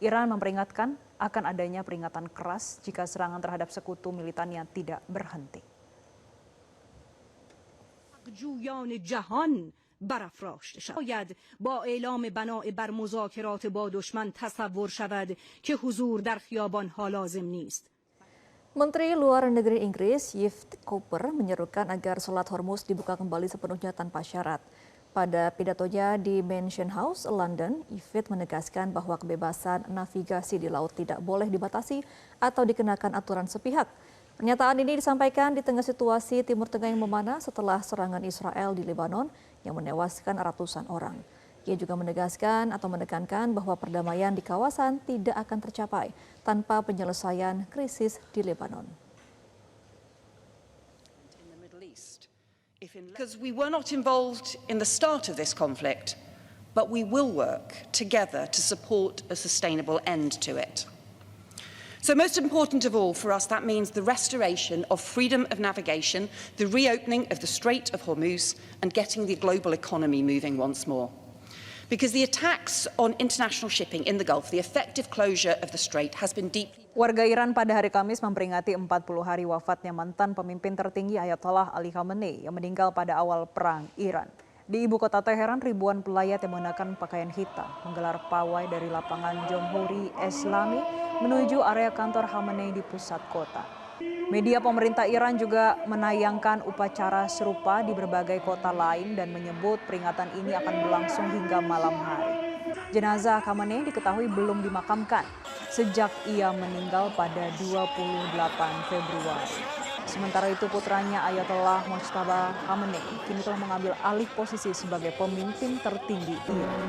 Iran memperingatkan akan adanya peringatan keras jika serangan terhadap sekutu militannya tidak berhenti. برافراشته شود. باید با اعلام بناء بر مذاکرات با دشمن تصور شود که حضور در خیابان‌ها لازم نیست. Menteri Luar Negeri Inggris Yves Cooper menyerukan agar Selat Hormuz dibuka kembali sepenuhnya tanpa syarat. Pada pidatonya di Mansion House, London, Yves menegaskan bahwa kebebasan navigasi di laut tidak boleh dibatasi atau dikenakan aturan sepihak. Pernyataan ini disampaikan di tengah situasi Timur Tengah yang memanas setelah serangan Israel di Lebanon yang menewaskan ratusan orang. Ia juga menegaskan atau menekankan bahwa perdamaian di kawasan tidak akan tercapai tanpa penyelesaian krisis di Lebanon. Because we were not involved in the start of this conflict, but we will work together to support a sustainable end to it. So most important of all for us, that means the restoration of freedom of navigation, the reopening of the Strait of Hormuz, and getting the global economy moving once more. Because the attacks on international shipping in the Gulf, the effective closure of the strait has been deeply... Warga Iran pada hari Kamis memperingati 40 hari wafatnya mantan pemimpin tertinggi Ayatollah Ali Khamenei yang meninggal pada awal perang Iran. Di ibu kota Teheran, ribuan pelayat yang mengenakan pakaian hitam menggelar pawai dari lapangan Jomhuri Islami menuju area kantor Khamenei di pusat kota. Media pemerintah Iran juga menayangkan upacara serupa di berbagai kota lain dan menyebut peringatan ini akan berlangsung hingga malam hari. Jenazah Khamenei diketahui belum dimakamkan sejak ia meninggal pada 28 Februari. Sementara itu putranya Ayatollah Mojtaba Khamenei kini telah mengambil alih posisi sebagai pemimpin tertinggi Iran.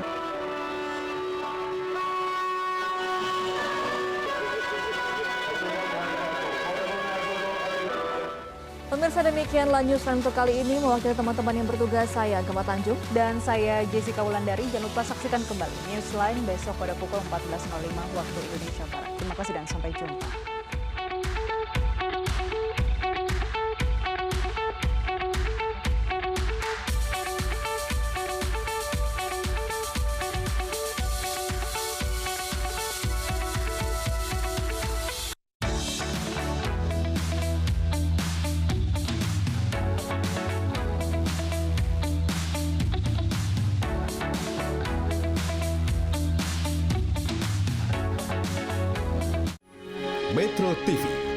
Pemirsa, demikianlah Newsline untuk kali ini. Mewakili teman-teman yang bertugas, saya Gemma Tanjung. Dan saya Jessica Wulandari. Jangan lupa saksikan kembali Newsline besok pada pukul 14.05 waktu Indonesia Barat. Terima kasih dan sampai jumpa. Metro TV